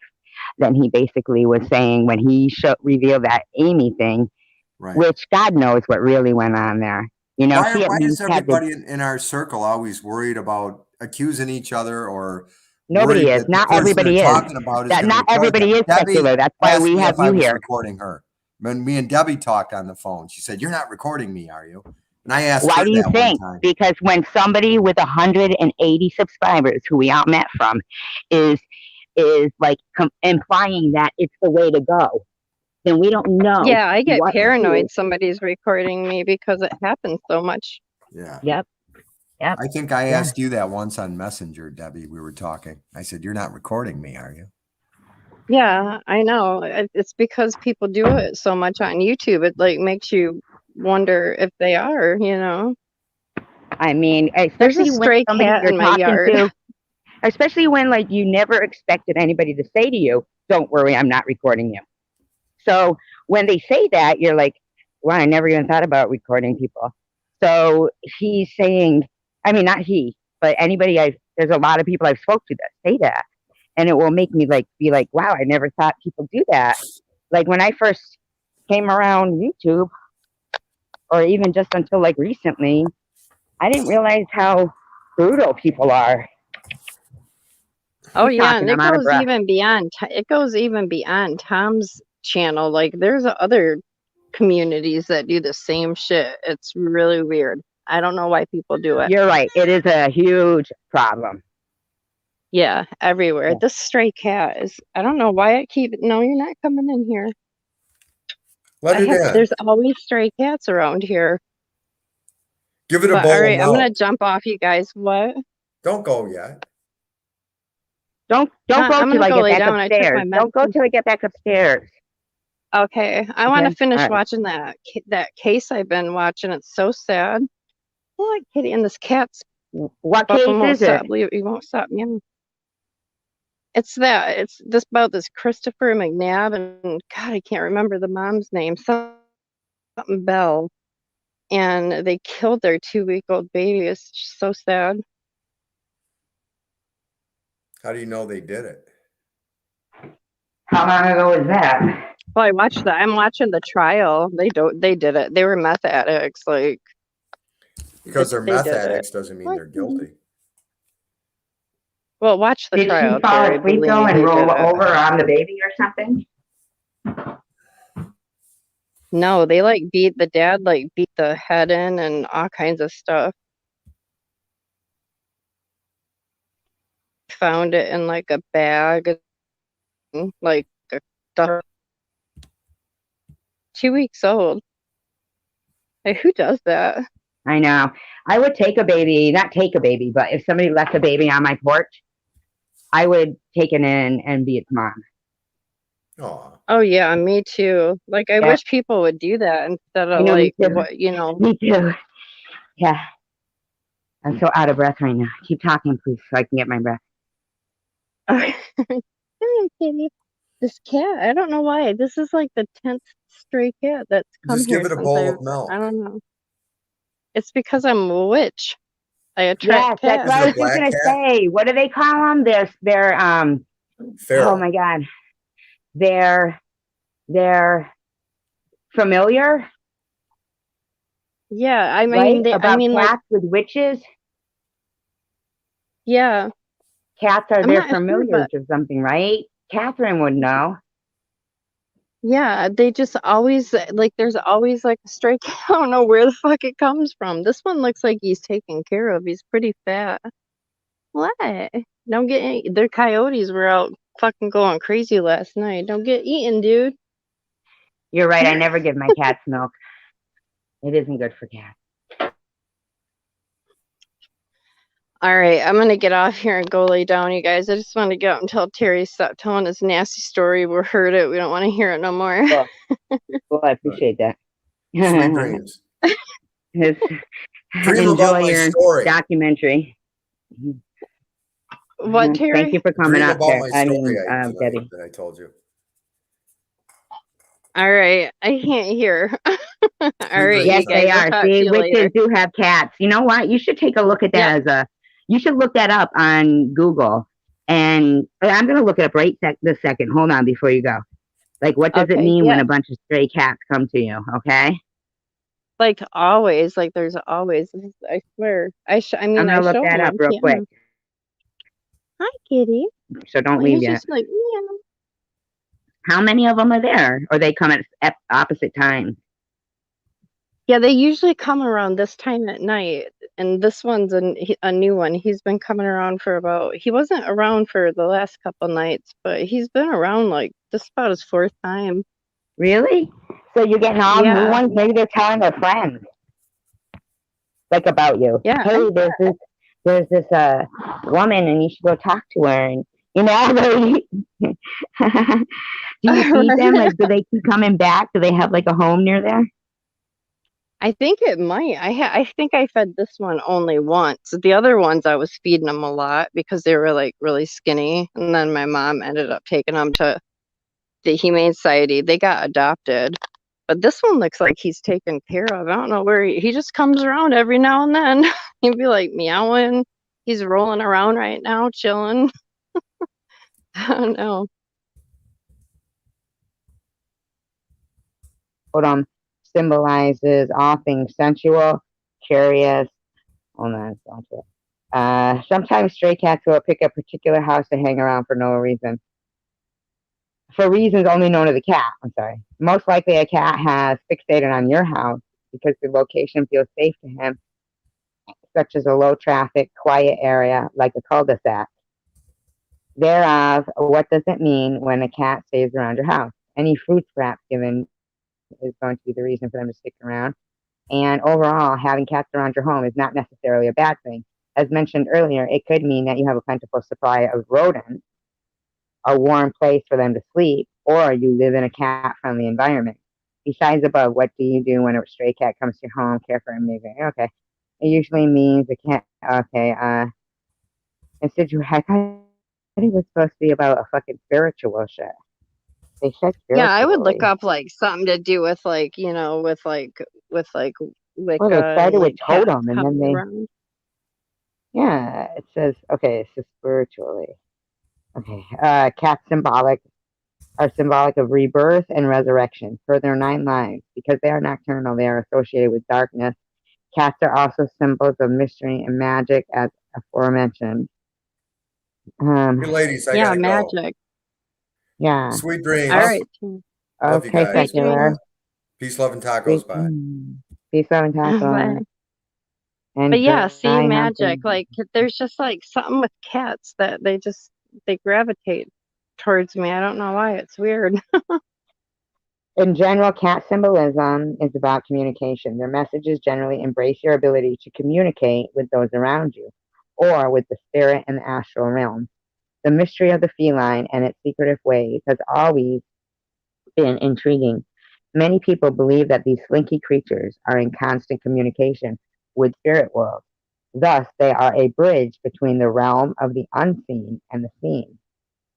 then he basically was saying when he revealed that Amy thing, which God knows what really went on there. Why is everybody in our circle always worried about accusing each other or? Nobody is. Not everybody is. Not everybody is secular. That's why we have you here. Recording her. When me and Debbie talked on the phone, she said, "You're not recording me, are you?" And I asked, "Why do you think?" Because when somebody with 180 subscribers, who we all met from, is like implying that it's the way to go, then we don't know. Yeah, I get paranoid. Somebody's recording me because it happens so much. Yeah. Yep. Yep. I think I asked you that once on Messenger, Debbie. We were talking. I said, "You're not recording me, are you?" Yeah, I know. It's because people do it so much on YouTube. It like makes you wonder if they are, I mean, there's a stray cat in my yard. Especially when like you never expected anybody to say to you, "Don't worry, I'm not recording you." So when they say that, you're like, "Wow, I never even thought about recording people." So he's saying, I mean, not he, but anybody there's a lot of people I've spoke to that say that. And it will make me be like, wow, I never thought people do that. Like when I first came around YouTube, or even just until like recently, I didn't realize how brutal people are. Oh yeah, and it goes even beyond Tom's channel. Like there's other communities that do the same shit. It's really weird. I don't know why people do it. You're right. It is a huge problem. Yeah, everywhere. This stray cat is, I don't know why no, you're not coming in here. There's always stray cats around here. Give it a bowl. All right, I'm going to jump off, you guys. What? Don't go yet. Don't go till I get back upstairs. Don't go till I get back upstairs. Okay, I want to finish watching that case I've been watching. It's so sad. Like Kitty and this cat's. What case is it? He won't stop meowing. It's this about this Christopher McNabb and God, I can't remember the mom's name. Something Bell, and they killed their 2-week-old baby. It's just so sad. How do you know they did it? How long ago was that? Well, I'm watching the trial. They did it. They were meth addicts, like. Because they're meth addicts doesn't mean they're guilty. Well, watch the Did she tryout, fall Terry. asleep Believe though me, and they roll did it. over on the baby or something? No, they like beat the dad, like beat the head in and all kinds of stuff. Found it in like a bag, like a 2 weeks old. Hey, who does that? I know. I would take a baby, not take a baby, but if somebody left a baby on my porch, I would take it in and be its mom. Oh yeah, me too. Like I wish people would do that instead of like what, Me too. Yeah. I'm so out of breath right now. Keep talking, please, so I can get my breath. Hi, kitty. This cat, I don't know why. This is like the 10th stray cat that's come Just here give it a since bowl of milk. I don't know. It's because I'm a witch. I Yes, attract that's cats. what I was just gonna say. What do they call them? They're feral. Oh my god. They're familiar. Yeah, I Right? mean About cats cats with witches. Yeah. Cats are I'm their not sure, familiars but or something, right? Catherine would know. yeah, they just always like there's always like a stray cat. I don't know where the fuck it comes from. This one looks like he's taken care of. He's pretty fat. What? Don't get any, their coyotes were out fucking going crazy last night. Don't get eaten, dude. You're right. I never give my cats milk. It isn't good for cats. All right, I'm gonna get off here and go lay down, you guys. I just want to get up and tell Terry stop telling his nasty story. We heard it. We don't want to hear it no more. Well, I appreciate that. Sweet dreams. Enjoy your story. documentary. What, Terry? Thank you for coming up there. Debbie. That I told you. All right, I can't hear. All right, yes, you guys, they are. See, witches later. do have cats. You know what? You should take a look at that you should look that up on Google. And I'm going to look it up right this second. Hold on before you go. Like, what does it mean when a bunch of stray cats come to you? Okay. Like always, like there's always. I swear. I'm gonna look that up real quick. Hi, kitty. So don't leave yet. Just like, how many of them are there? Or they come at opposite times? Yeah, they usually come around this time at night. And this one's a new one. He's been coming around he wasn't around for the last couple nights, but he's been around like this is about his 4th time. Really? So you're getting all new ones? Maybe they're telling their friends. Like about you. Yeah. Hey, there's this woman and you should go talk to her. And do you see them? Like, do they keep coming back? Do they have like a home near there? I think it might. I think I fed this one only once. The other ones I was feeding them a lot because they were like really skinny. And then my mom ended up taking them to the Humane Society. They got adopted. But this one looks like he's taken care of. I don't know where he just comes around every now and then. He'd be like meowing. He's rolling around right now, chilling. I don't know. Hold on. Symbolizes all things sensual, curious. Hold on. Sometimes stray cats will pick a particular house to hang around for no reason. For reasons only known to the cat. I'm sorry. Most likely a cat has fixated on your house because the location feels safe to him, such as a low traffic, quiet area like a cul-de-sac. Thereof, what does it mean when a cat stays around your house? Any fruit scraps given is going to be the reason for them to stick around. And overall, having cats around your home is not necessarily a bad thing. As mentioned earlier, it could mean that you have a plentiful supply of rodents, a warm place for them to sleep, or you live in a cat-friendly environment. Besides above, what do you do when a stray cat comes to your home, care for him, maybe? Okay. It usually means the cat, okay, I think it was supposed to be about a fucking spiritual shit. They said yeah, I would look up like something to do with like, with Wicca. Well, they started with totem and then around. Yeah, it says, okay, it says spiritually. Okay, cats are symbolic of rebirth and resurrection for their 9 lives. Because they are nocturnal, they are associated with darkness. Cats are also symbols of mystery and magic, as aforementioned. You Um, ladies, I Yeah, gotta go. magic. yeah. Sweet All dreams. right. Love you Okay, guys. Sweet secular. dreams. Peace, love, and tacos. Peace, Bye. peace, love, and Bye. tacos. But And yeah, dry see magic. humping. Like there's just like something with cats that they gravitate towards me. I don't know why. It's weird. In general, cat symbolism is about communication. Their messages generally embrace your ability to communicate with those around you or with the spirit and the astral realm. The mystery of the feline and its secretive ways has always been intriguing. Many people believe that these slinky creatures are in constant communication with spirit worlds. Thus, they are a bridge between the realm of the unseen and the seen.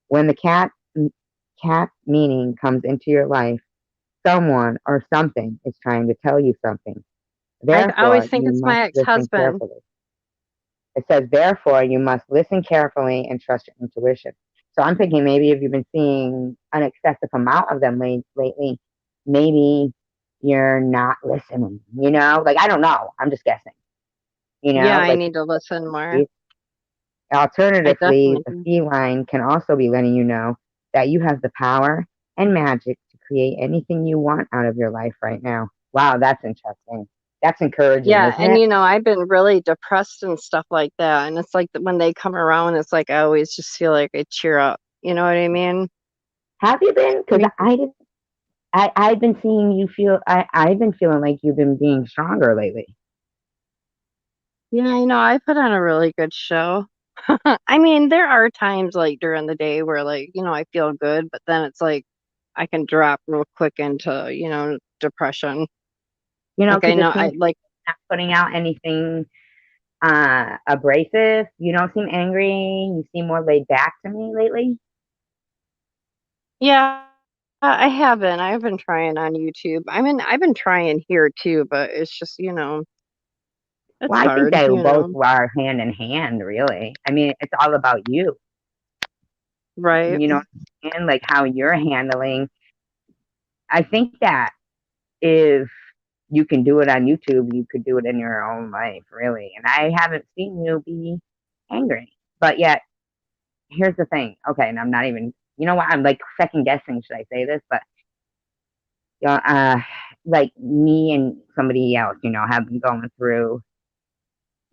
When the cat meaning comes into your life, someone or something is trying to tell you something. I always Therefore, think you it's must my listen ex-husband. carefully. It says, therefore, you must listen carefully and trust your intuition. So I'm thinking maybe if you've been seeing an excessive amount of them lately, maybe you're not listening, Like, I don't know. I'm just guessing, Yeah, I like need to listen more. it- I alternatively, definitely the do. feline can also be letting you know that you have the power and magic to create anything you want out of your life right now. Wow, that's interesting. That's encouraging, Yeah, isn't and it? I've been really depressed and stuff like that. And it's like when they come around, it's like I always just feel like I cheer up. You know what I mean? Have you been? I Because mean, I didn't. I've been seeing you feel. I've been feeling like you've been being stronger lately. yeah, I put on a really good show. I mean, there are times like during the day where like, I feel good, but then it's like I can drop real quick into, depression. Like I Because know it I seems like not putting out anything abrasive. You don't seem angry. You seem more laid back to me lately. yeah, I haven't. I've been trying on YouTube. I mean, I've been trying here too, but it's just, it's Well, I think hard, they both are hand in hand, really. I mean, it's all about you. right? You know, and like how you're handling. I think that if you can do it on YouTube, you could do it in your own life, really. And I haven't seen you be angry, but yet here's the thing. Okay, and I'm not even. You know what? I'm like second guessing. Should I say this? But like me and somebody else, have been going through,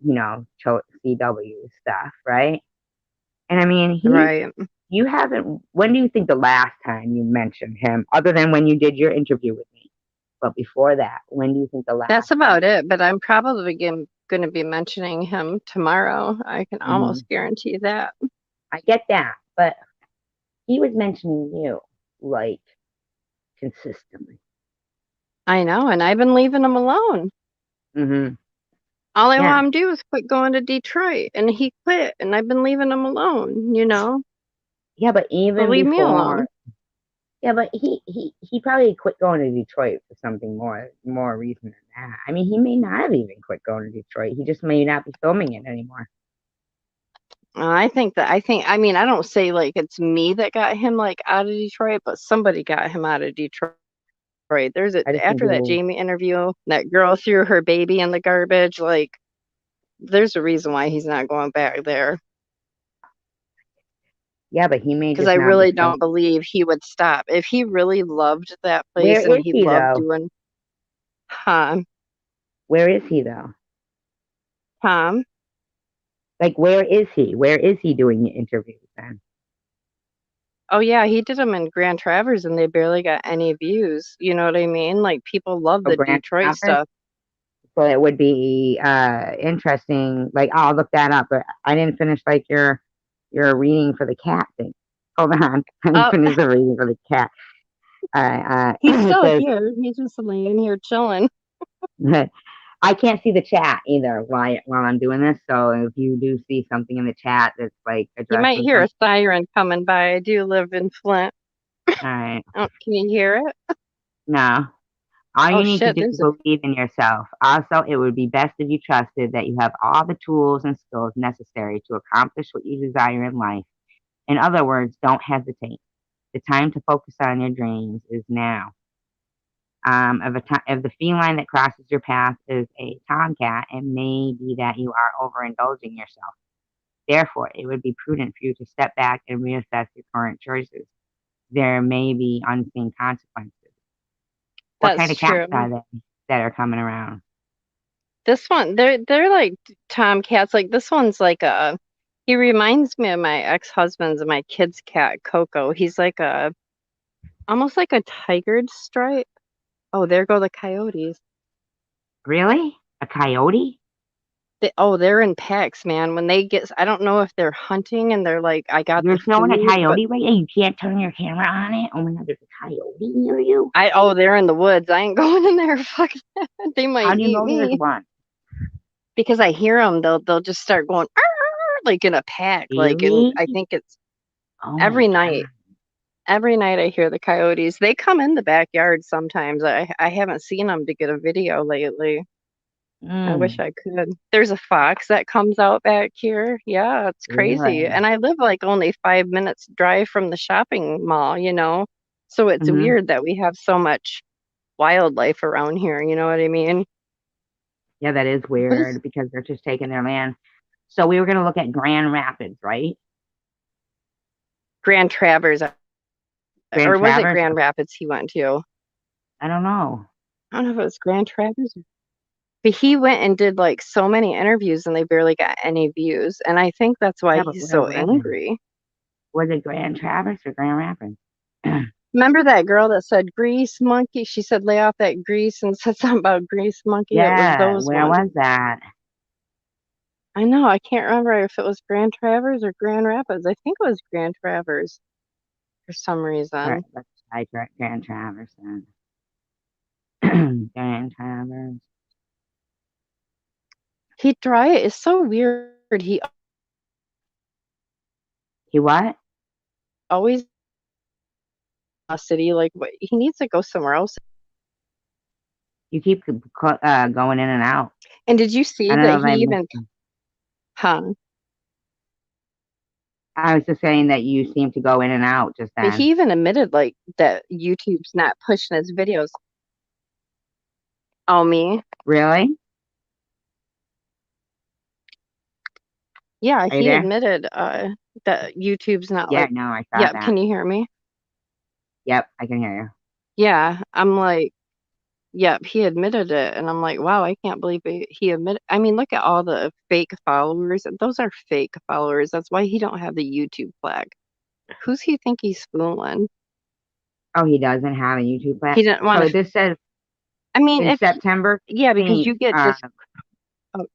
CW stuff, right? And I mean, Right. you haven't. When do you think the last time you mentioned him, other than when you did your interview with me? But before that, when do you think the That's last time? about it, but I'm probably going to be mentioning him tomorrow. I can Mhm. almost guarantee that. I get that, but he was mentioning you like consistently. I know, and I've been leaving him alone. Hmm. All I Yeah, want him to do is quit going to Detroit, and he quit, and I've been leaving him alone. yeah, but So even leave me alone. before, yeah, but he probably quit going to Detroit for something more reason than that. I mean, he may not have even quit going to Detroit. He just may not be filming it anymore. I mean, I don't say like it's me that got him like out of Detroit, but somebody got him out of Detroit. I just think After that people, Jamie interview, that girl threw her baby in the garbage. Like, there's a reason why he's not going back there. yeah, but he may Because just I not be really don't filming. believe he would stop. If he really loved that Where place and is he he loved though? doing Tom, Where is he though? Tom. Like, where is he? Where is he doing the interviews then? Oh yeah, he did them in Grand Traverse and they barely got any views. You know what I mean? Like people love Oh, the Grand Detroit Rapids. stuff. So it would be interesting. Like, I'll look that up, but I didn't finish like your reading for the cat thing. Hold on, I didn't Oh, finish the reading for the cat. he's It still says here. He's just laying here chilling. I can't see the chat either while I'm doing this. So if you do see something in the chat that's like You might addressing hear a something, siren coming by. I do live in Flint. all right, Oh, can you hear it? no. All Oh you need to shit, do is there's a believe in yourself. Also, it would be best if you trusted that you have all the tools and skills necessary to accomplish what you desire in life. In other words, don't hesitate. The time to focus on your dreams is now. If the feline that crosses your path is a tomcat, it may be that you are overindulging yourself. Therefore, it would be prudent for you to step back and reassess your current choices. There may be unseen consequences. What kind That's of cats true. are they that are coming around? This one, they're like tomcats. Like this one's like he reminds me of my ex-husband's and my kid's cat, Coco. He's like almost like a tiger stripe. Oh, there go the coyotes. Really? A coyote? They're in packs, man. When they get, I don't know if they're hunting and they're like, I got You're the showing a food, but coyote right now? You can't turn your camera on it? Oh my god, there's a coyote near you. they're in the woods. I ain't going in there. Fuck that. They How might do you eat know there's me one? because I hear them. They'll just start going "Arr!" like in a pack. Like, and Really? I think it's Oh my every god. night. Every night I hear the coyotes. They come in the backyard sometimes. I haven't seen them to get a video lately. I wish Mm, I could. There's a fox that comes out back here. Yeah, it's crazy. really? And I live like only 5 minutes drive from the shopping mall, you know? So it's Hmm. weird that we have so much wildlife around here, you know what I mean? Yeah, that is What is weird because they're just taking their land. So we were going to look at Grand Rapids, right? Grand Traverse, Grand or was it Traverse? Grand Rapids he went to? I don't know. I don't know if it was Grand Traverse. But he went and did like so many interviews and they barely got any views. And I think that's why Yeah, but he's where so was it? angry. Was it Grand Traverse or Grand Rapids? Remember that girl that said grease monkey? She said lay off that grease and said something about grease monkey. It was Yeah, those where ones. was that? I know. I can't remember if it was Grand Traverse or Grand Rapids. I think it was Grand Traverse for some All right, reason. let's try Grand Traverse then. Grand Traverse. He dry is so weird. He He what? always a city like what he needs to go somewhere else. You keep going in and out. And did you I see don't that know if he I missed even you. huh? I was just saying that you seem to go in and out just But then. he even admitted like that YouTube's not pushing his videos. Oh me? Really? Yeah, Are you he there? admitted that YouTube's not Yeah, like, no, I saw yeah, that. can you hear me? Yep, I can hear you. Yeah, I'm like, yep, he admitted it. And I'm like, wow, I can't believe he admitted. I mean, look at all the fake followers. Those are fake followers. That's why he don't have the YouTube flag. Who's he think he's fooling? Oh, he doesn't have a YouTube He plat. didn't want So to, this says I mean, in if, September yeah, because 16th. you get just, oh,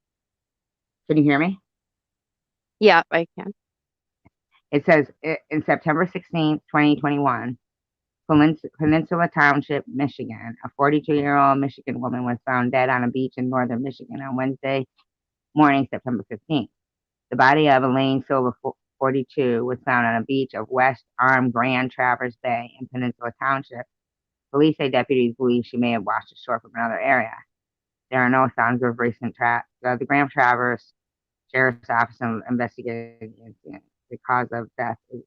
Can you hear me? yeah, I can. It says in September 16th, 2021, Peninsula Township, Michigan, a 42-year-old Michigan woman was found dead on a beach in northern Michigan on Wednesday morning, September 15th. The body of Elaine Silva, 42, was found on a beach of West Arm Grand Traverse Bay in Peninsula Township. Police say deputies believe she may have washed ashore from another area. There are no signs of recent the Grand Traverse Sheriff's Office investigating the incident. The cause of death is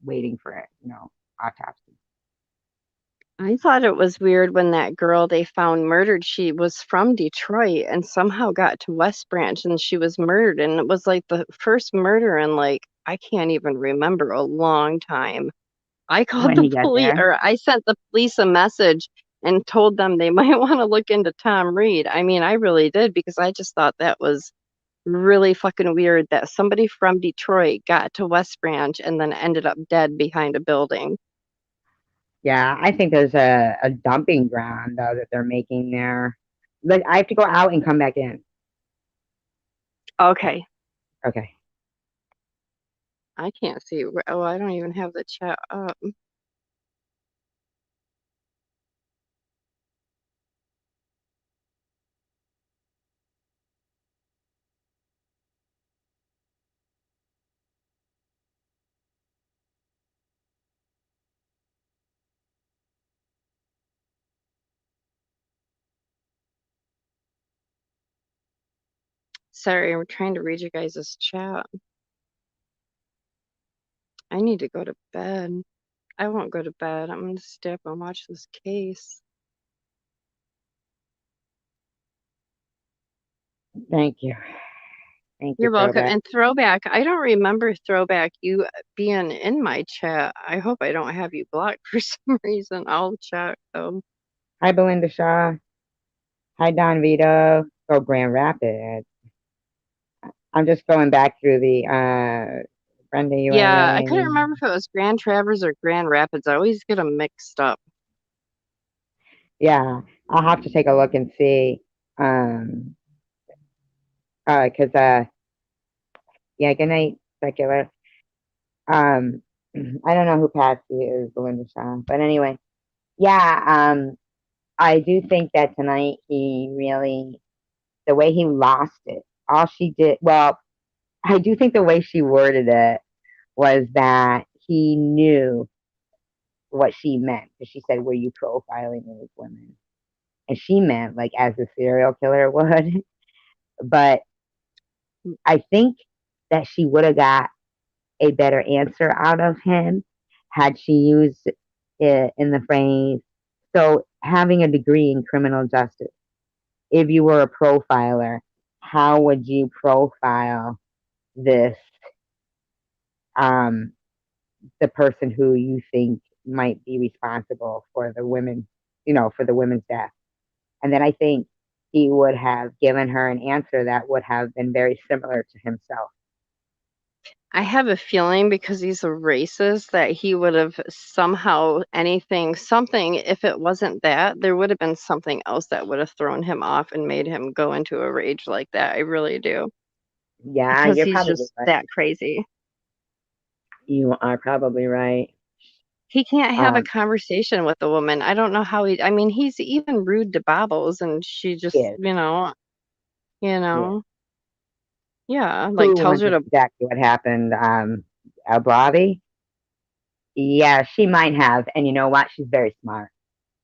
waiting for it, autopsy. I thought it was weird when that girl they found murdered, she was from Detroit and somehow got to West Branch and she was murdered. And it was like the first murder in like, I can't even remember a long time. I called When the he got police there, or I sent the police a message and told them they might want to look into Tom Reed. I mean, I really did because I just thought that was really fucking weird that somebody from Detroit got to West Branch and then ended up dead behind a building. yeah, I think there's a dumping ground though that they're making there. Like I have to go out and come back in. Okay. Okay. I can't see. Oh, I don't even have the chat up. Sorry, I'm trying to read you guys' chat. I need to go to bed. I won't go to bed. I'm going to stay up and watch this case. Thank you. Thank you, You're welcome. Throwback. And Throwback, I don't remember Throwback you being in my chat. I hope I don't have you blocked for some reason. I'll check though. Hi, Belinda Shaw. Hi, Don Vito. Oh, Grand Rapids. I'm just going back through the Brenda Yeah, I UAA. couldn't remember if it was Grand Traverse or Grand Rapids. I always get them mixed up. Yeah, I'll have to take a look and see. Cause yeah, good night, secular. I don't know who Patsy is, Belinda Shaw, but anyway, yeah. I do think that tonight he really, the way he lost it, all she did. Well, I do think the way she worded it was that he knew what she meant. Because she said, "Were you profiling these women?" And she meant like as a serial killer would. But I think that she would have got a better answer out of him had she used it in the phrase, so having a degree in criminal justice, if you were a profiler, how would you profile this, um, the person who you think might be responsible for the women, for the women's death? And then I think he would have given her an answer that would have been very similar to himself. I have a feeling because he's a racist that he would have somehow something, if it wasn't that, there would have been something else that would have thrown him off and made him go into a rage like that. I really do. Yeah, Because you're he's probably just right. that crazy. You are probably right. He can't have a Um, conversation with a woman. I don't know how I mean, he's even rude to Bobbles and she just, is you yeah. know, yeah, like Who tells wants her to to, exactly what happened? ABLAVI? Yeah, she might have. And you know what? She's very smart.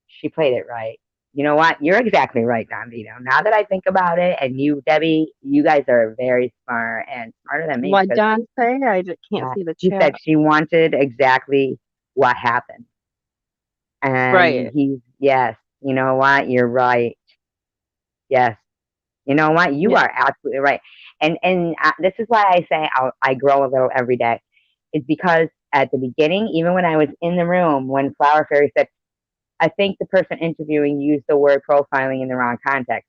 She played it right. You know what? You're exactly right, Don Vito. Now that I think about it, and you, Debbie, you guys are very smart and smarter than me what because Don say? I just can't see the he said chat. she wanted exactly what happened. And Right. yes, you know what? You're right. Yes. You know what? You Yeah. are absolutely right. And this is why I say I grow a little every day. Is because at the beginning, even when I was in the room, when Flower Fairy said, I think the person interviewing used the word profiling in the wrong context.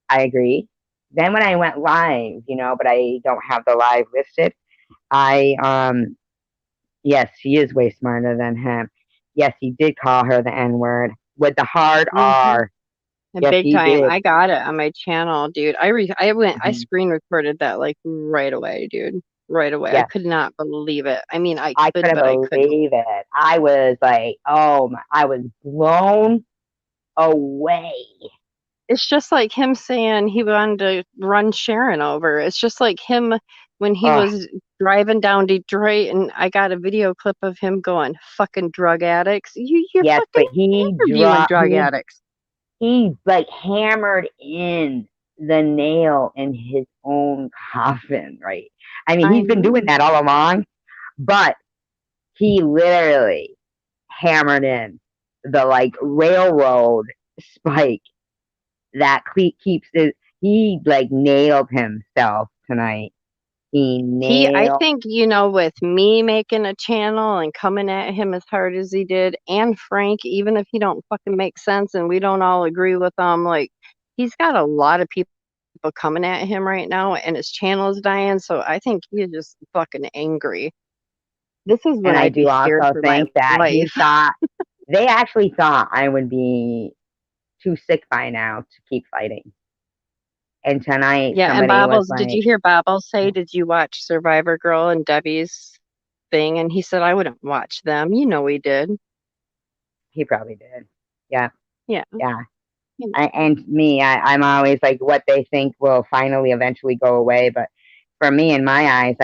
I agree. Then when I went live, but I don't have the live listed, I, yes, she is way smarter than him. Yes, he did call her the N word with the hard Hmm. R. Yes, Big he time. did. I got it on my channel, dude. I Mhm. screen recorded that like right away, dude. Right away. I Yes, could not believe it. I mean, I I could, couldn't but I couldn't. believe it. I was like, oh my, I was blown away. It's just like him saying he wanted to run Sharon over. It's just like him when he Oh, was driving down Detroit and I got a video clip of him going, fucking drug addicts. You're yes, fucking but interviewing drug addicts. he like hammered in the nail in his own coffin, right? I mean, I he's been know. doing that all along, but he literally hammered in the like railroad spike that keeps it. He like nailed himself tonight. He I nailed. think, with me making a channel and coming at him as hard as he did, and Frank, even if he don't fucking make sense and we don't all agree with him, like, he's got a lot of people coming at him right now and his channel is dying. So I think he's just fucking angry. This is And when I I'd be do scared also for my think that he life. thought they actually thought I would be too sick by now to keep fighting. And tonight Yeah, and somebody was Bobbles, did like, you hear Bobbles say, did you watch Survivor Girl and Debbie's thing? And he said, I wouldn't watch them. You know he did. he probably did. Yeah, Yeah. yeah. And me, I'm always like, what they think will finally eventually go away. But for me, in my eyes,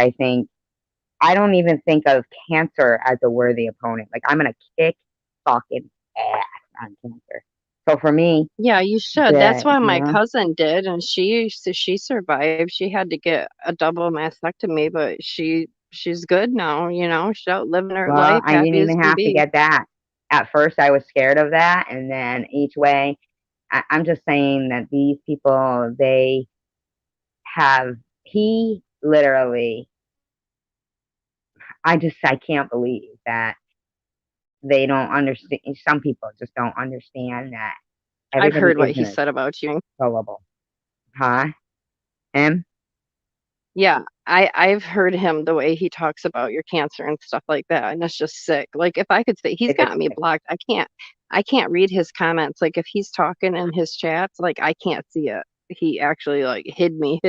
I don't even think of cancer as a worthy opponent. Like, I'm going to kick fucking ass on cancer. So for me, Yeah, you should. That's what my cousin did, and she survived. She had to get a double mastectomy, but she's good now, She's out living her well, life, I didn't happy as even can have to be. get that. At first, I was scared of that. And then each way, I'm just saying that these people, they have he literally, I can't believe that they don't understand. Some people just don't understand that I've everybody heard what he isn't said about you. gullible. Huh? Him? Yeah, I've heard him the way he talks about your cancer and stuff like that, and it's just sick. Like if I could say he's It is got me sick. blocked, I can't read his comments. Like if he's talking in his chats, like I can't see it. He actually like hid me.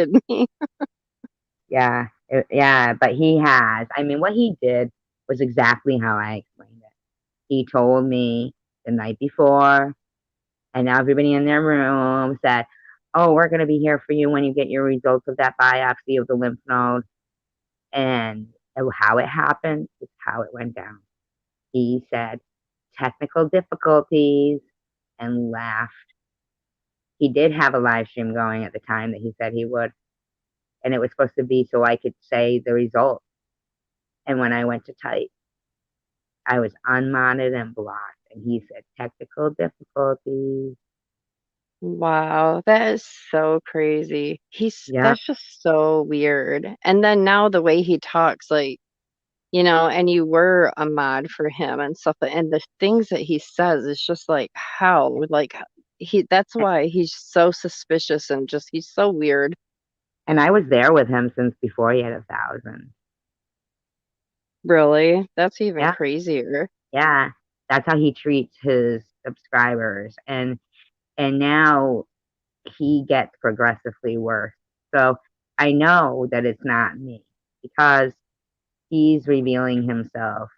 Yeah. Yeah, but he has. I mean, what he did was exactly how I explained it. He told me the night before, and now everybody in their room said, "Oh, we're going to be here for you when you get your results of that biopsy of the lymph node." And how it happened is how it went down. He said, technical difficulties, and laughed. He did have a live stream going at the time that he said he would, and it was supposed to be so I could say the result. And when I went to type, I was unmodded and blocked. And he said, technical difficulties. Wow, that is so crazy. Yep. That's just so weird. And then now the way he talks, like, and you were a mod for him and stuff, and the things that he says is just like how, like that's why he's so suspicious and just he's so weird. And I was there with him since before he had 1,000. Really? That's even Yeah. crazier. Yeah. That's how he treats his subscribers. And now he gets progressively worse. So I know that it's not me because he's revealing himself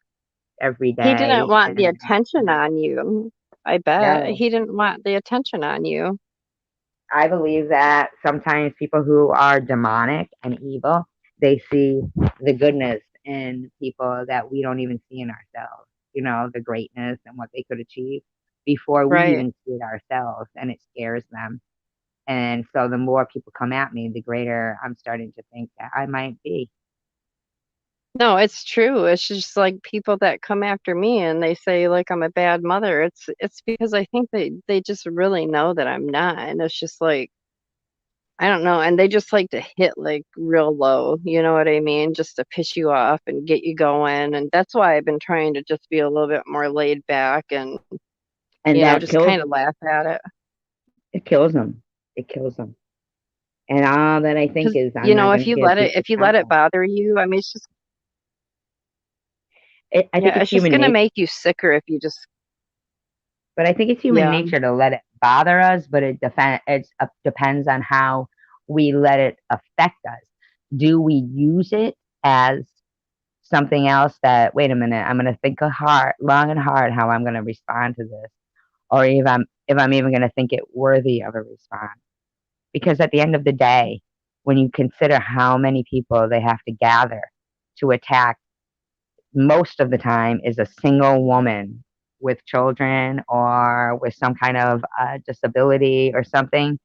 every He didn't day. want the And attention on you. I bet no, he didn't want the attention on you. I believe that sometimes people who are demonic and evil, they see the goodness in people that we don't even see in ourselves. The greatness and what they could achieve before we Right. even see it ourselves, and it scares them. And so the more people come at me, the greater I'm starting to think that I might be. No, it's true. It's just like people that come after me and they say like I'm a bad mother. It's because I think they just really know that I'm not. And it's just like I don't know, and they just like to hit like real low, you know what I mean? Just to piss you off and get you going. And that's why I've been trying to just be a little bit more laid back and, And that just kills kind of laugh at it. it kills them. It kills them. And all that I think Because, is I'm not going if to you give let it people if you let it power. bother you, I mean it's just I think yeah, it's it's just human gonna nature, make you sicker if you just but I think it's human yeah. nature to let it bother us. But it depends on how we let it affect us. Do we use it as something else that, wait a minute, I'm going to think long and hard how I'm going to respond to this, or if I'm even going to think it worthy of a response? Because at the end of the day, when you consider how many people they have to gather to attack, most of the time is a single woman with children or with some kind of disability or something.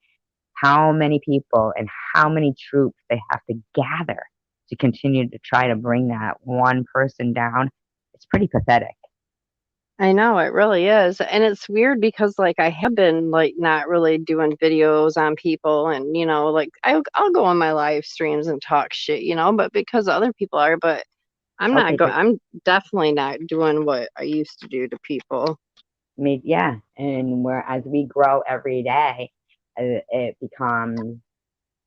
How many people and how many troops they have to gather to continue to try to bring that one person down. It's pretty pathetic. I know it really is. And it's weird because like I have been like not really doing videos on people and like I'll go on my live streams and talk shit, but because other people are, but Okay, because I'm definitely not doing what I used to do to people. yeah, and as we grow every day, it becomes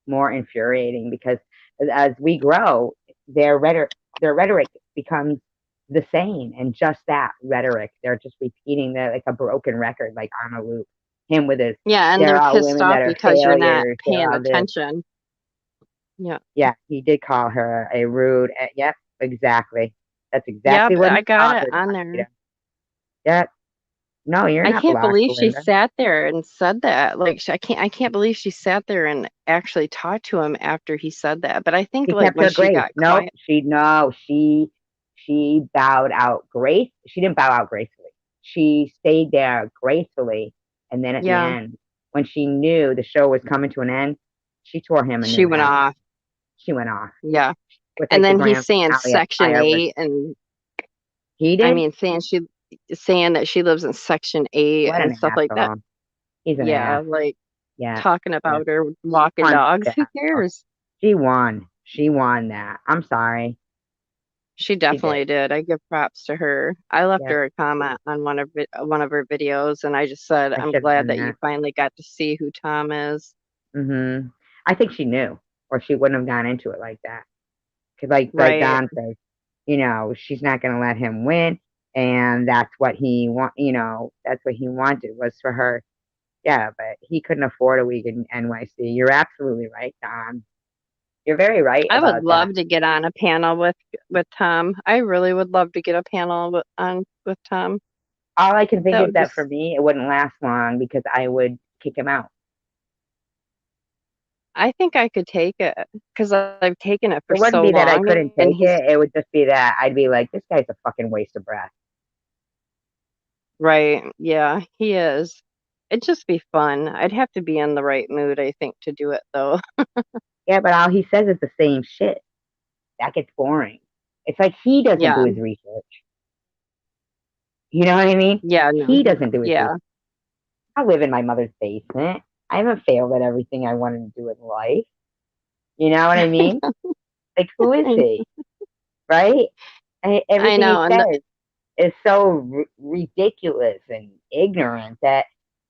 more infuriating because as we grow, their rhetoric becomes the same, and just that rhetoric. They're just repeating that like a broken record, like on a loop. Him with his, Yeah, and they're they're all pissed women off that are because you're not failures. They're paying all this. attention. Yeah. Yeah, he did call her a rude. Yep, exactly. That's exactly Yep, what he I got called it her, on Dr. there. Peter. Yep. No, you're I not can't blocked, believe she Belinda. sat there and said that. Like I can't believe she sat there and actually talked to him after he said that. But I think She like kept when her she grace. got Nope. quiet. She bowed out grace. She didn't bow out gracefully. She stayed there gracefully. And then at the Yeah, end, when she knew the show was coming to an end, she tore him a she new went asshole. off. She went off Yeah. with And like the then he's grand saying finale of Section fireworks. 8 and He I did? mean saying that she lives in Section 8 What and an stuff like that. asshole. He's an Yeah, ass. like Yeah. talking Yeah. about her walking Punch dogs. the Who asshole. cares? She won. She won that. I'm sorry. She She did. definitely did. I give props to her. I left Yeah, her a comment on one of her videos, and I just said, I "I'm should have glad done that you that. finally got to see who Tom is." I think she knew, or she wouldn't have gone into it like that. Because, like Right. Don says, she's not going to let him win, and that's what he want. That's what he wanted was for her. Yeah, but he couldn't afford a week in NYC. You're absolutely right, Don. You're very right I would about that. love to get on a panel with Tom. I really would love to get a panel with Tom. All I can think That is would that just for me, it wouldn't last long because I would kick him out. I think I could take it because I've taken it for It wouldn't so be that I long, couldn't and take he's it. It would just be that I'd be like, this guy's a fucking waste of breath. right. Yeah, he is. It'd just be fun. I'd have to be in the right mood, I think, to do it though. Yeah, but all he says is the same shit. That gets boring. It's like he doesn't do Yeah. his research. You know what I mean? Yeah, no. He doesn't do his research. Yeah. I live in my mother's basement. I haven't failed at everything I wanted to do in life. You know what I mean? Like, who is I, he? Right? I Everything he know. And says is so ridiculous and ignorant that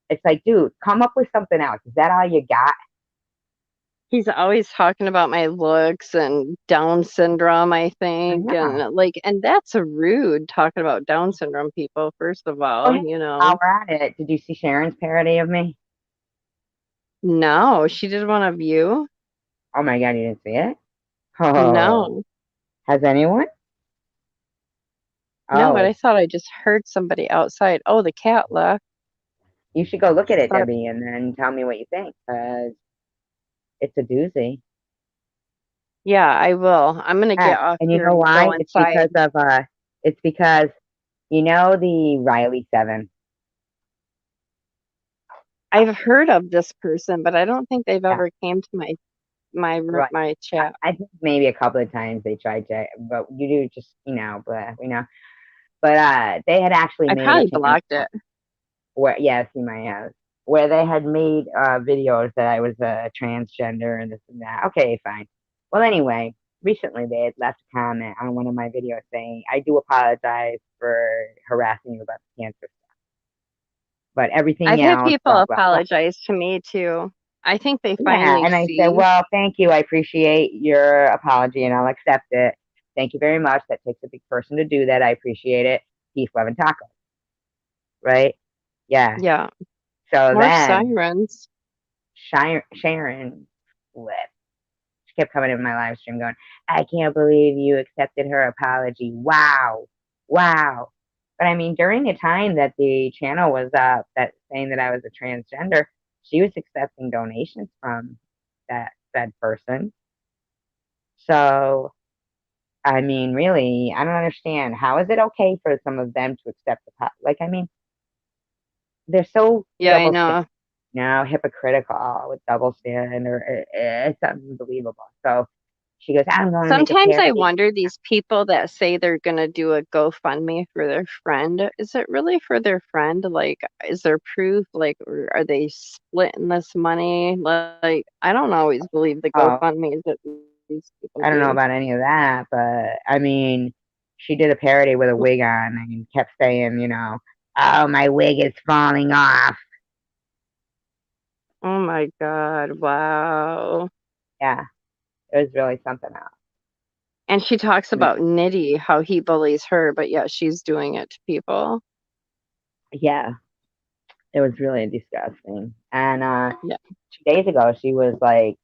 it's like, dude, come up with something else. Is that all you got? he's always talking about my looks and Down syndrome, I I think. know. And that's rude talking about Down syndrome people, first of Oh, all, hey, while . we're at it, did you see Sharon's parody of me? No, she did one of you? Oh my God, you didn't see it? Oh, No. has anyone? No, but I Oh, thought I just heard somebody outside. Oh, the cat left. you should go look at it, Thought, Debbie, and then tell me what you think, because it's a doozy. yeah, I will. I'm gonna Yeah, get off and you here know and go why? inside. It's because the Riley Seven. I've heard of this person, but I don't think they've Yeah, ever came to right. my chat. I think maybe a couple of times they tried to, but you do just but we know. But they had actually I made a probably channel blocked it. where yes, you might have, where they had made videos that I was a transgender and this and that. Okay, fine. Well, anyway, recently they had left a comment on one of my videos saying, "I do apologize for harassing you about the cancer, but I've everything had else, people blah blah blah." apologize to me too. I think they Yeah, finally and I said, see. "Well, thank you. I appreciate your apology, and I'll accept it. Thank you very much. That takes a big person to do that. I appreciate it. Peace, love, and tacos." Right? Yeah. Yeah, So more then sirens. Sharon flipped. She kept coming in my live stream going, "I can't believe you accepted her apology. Wow. Wow." But I mean, during the time that the channel was up, that saying that I was a transgender, she was accepting donations from that said person. So, I mean, really, I don't understand. How is it okay for some of them to accept like, I mean, they're so Yeah, I double standard know. now, hypocritical with double standard. It's unbelievable. So she goes, "I'm going to make a Sometimes I parody." wonder these people that say they're gonna do a GoFundMe for their friend. Is it really for their friend? Like, is there proof? Like, or are they splitting this money? Like, I don't always believe the Oh, GoFundMes that these people I don't know do. about any of that, but I mean, she did a parody with a wig on and kept saying, "Oh, my wig is falling off." Oh my God, wow. Yeah, it was really something else. And she talks I mean, about Nitty, how he bullies her, but yet she's doing it to people. yeah, it was really disgusting. And Yeah. 2 days ago, she was like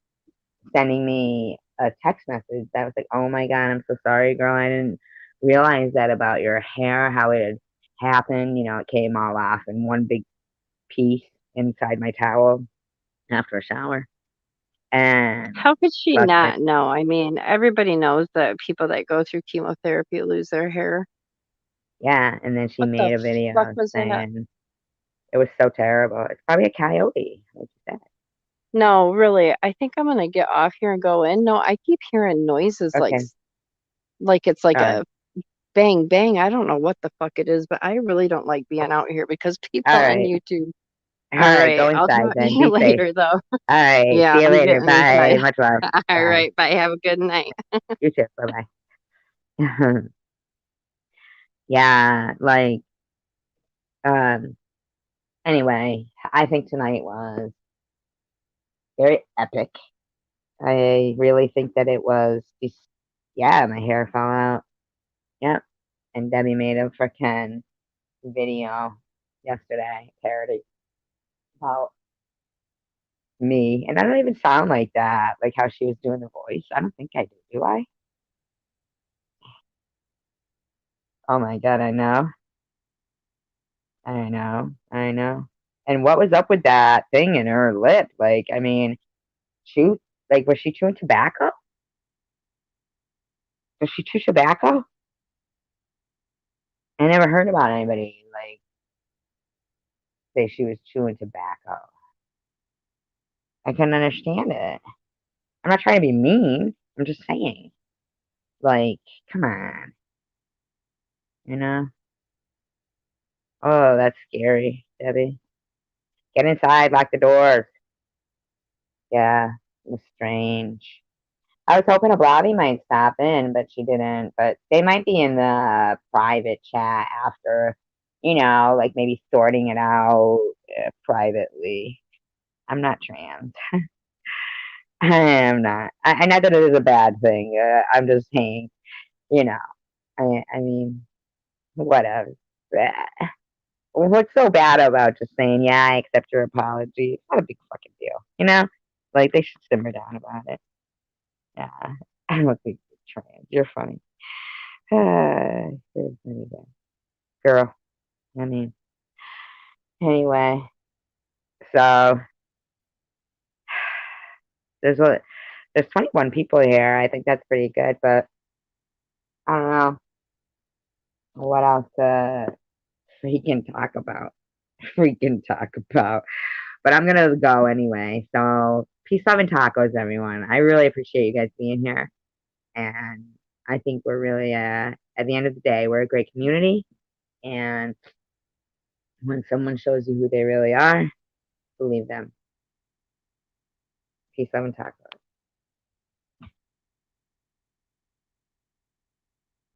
sending me a text message that was like, "Oh my God, I'm so sorry, girl. I didn't realize that about your hair, how it had happened. It came all off in one big piece inside my towel after a shower." And How could she plus, not know? I mean, everybody knows that people that go through chemotherapy lose their hair. yeah, and then she What the made a fuck video was in it? saying it was so terrible. It's probably a coyote, like you said. No, really, I think I'm gonna get off here and go in. No, I keep hearing noises like Okay, like it's like all right, a bang bang. I don't know what the fuck it is, but I really don't like being out here because people all on right. YouTube. All All right, go right. I'll inside talk to then. you Be safe. later, though. All right, Yeah, see you I'm later. getting Bye. inside. Much love. All Bye. right. Bye. Have a good night. You too. Bye bye. Yeah, like um. Anyway, I think tonight was very epic. I really think that it was just, yeah, my hair fell out. Yep. And Debbie made a freaking video yesterday, parody about me. And I don't even sound like that, like how she was doing the voice. I don't think I do I? Oh my God, I know. I know. I know. And what was up with that thing in her lip? Like, I mean, chew, like, was she chewing tobacco? Was she chew tobacco? I never heard about anybody, like, say she was chewing tobacco. I couldn't understand it. I'm not trying to be mean. I'm just saying. Like, come on. You know? Oh, that's scary, Debbie. Get inside, lock the doors. Yeah, it was strange. I was hoping ABLAVI might stop in, but she didn't. But they might be in the private chat after, like maybe sorting it out privately. I'm not trans. I am not. I not that it is a bad thing. I'm just saying, you know. I mean, whatever. What's so bad about just saying, yeah, I accept your apology? It's not a big fucking deal. Like, they should simmer down about it. Yeah, I don't think you're trans. You're funny. You're funny guy. Girl. I mean, anyway, so there's a there's 21 people here. I think that's pretty good, but I don't know what else to freaking talk about. Freaking talk about. But I'm gonna go anyway. So peace, love, and tacos, everyone. I really appreciate you guys being here, and I think we're really at the end of the day, we're a great community. And when someone shows you who they really are, believe them. Peace, love, and tacos.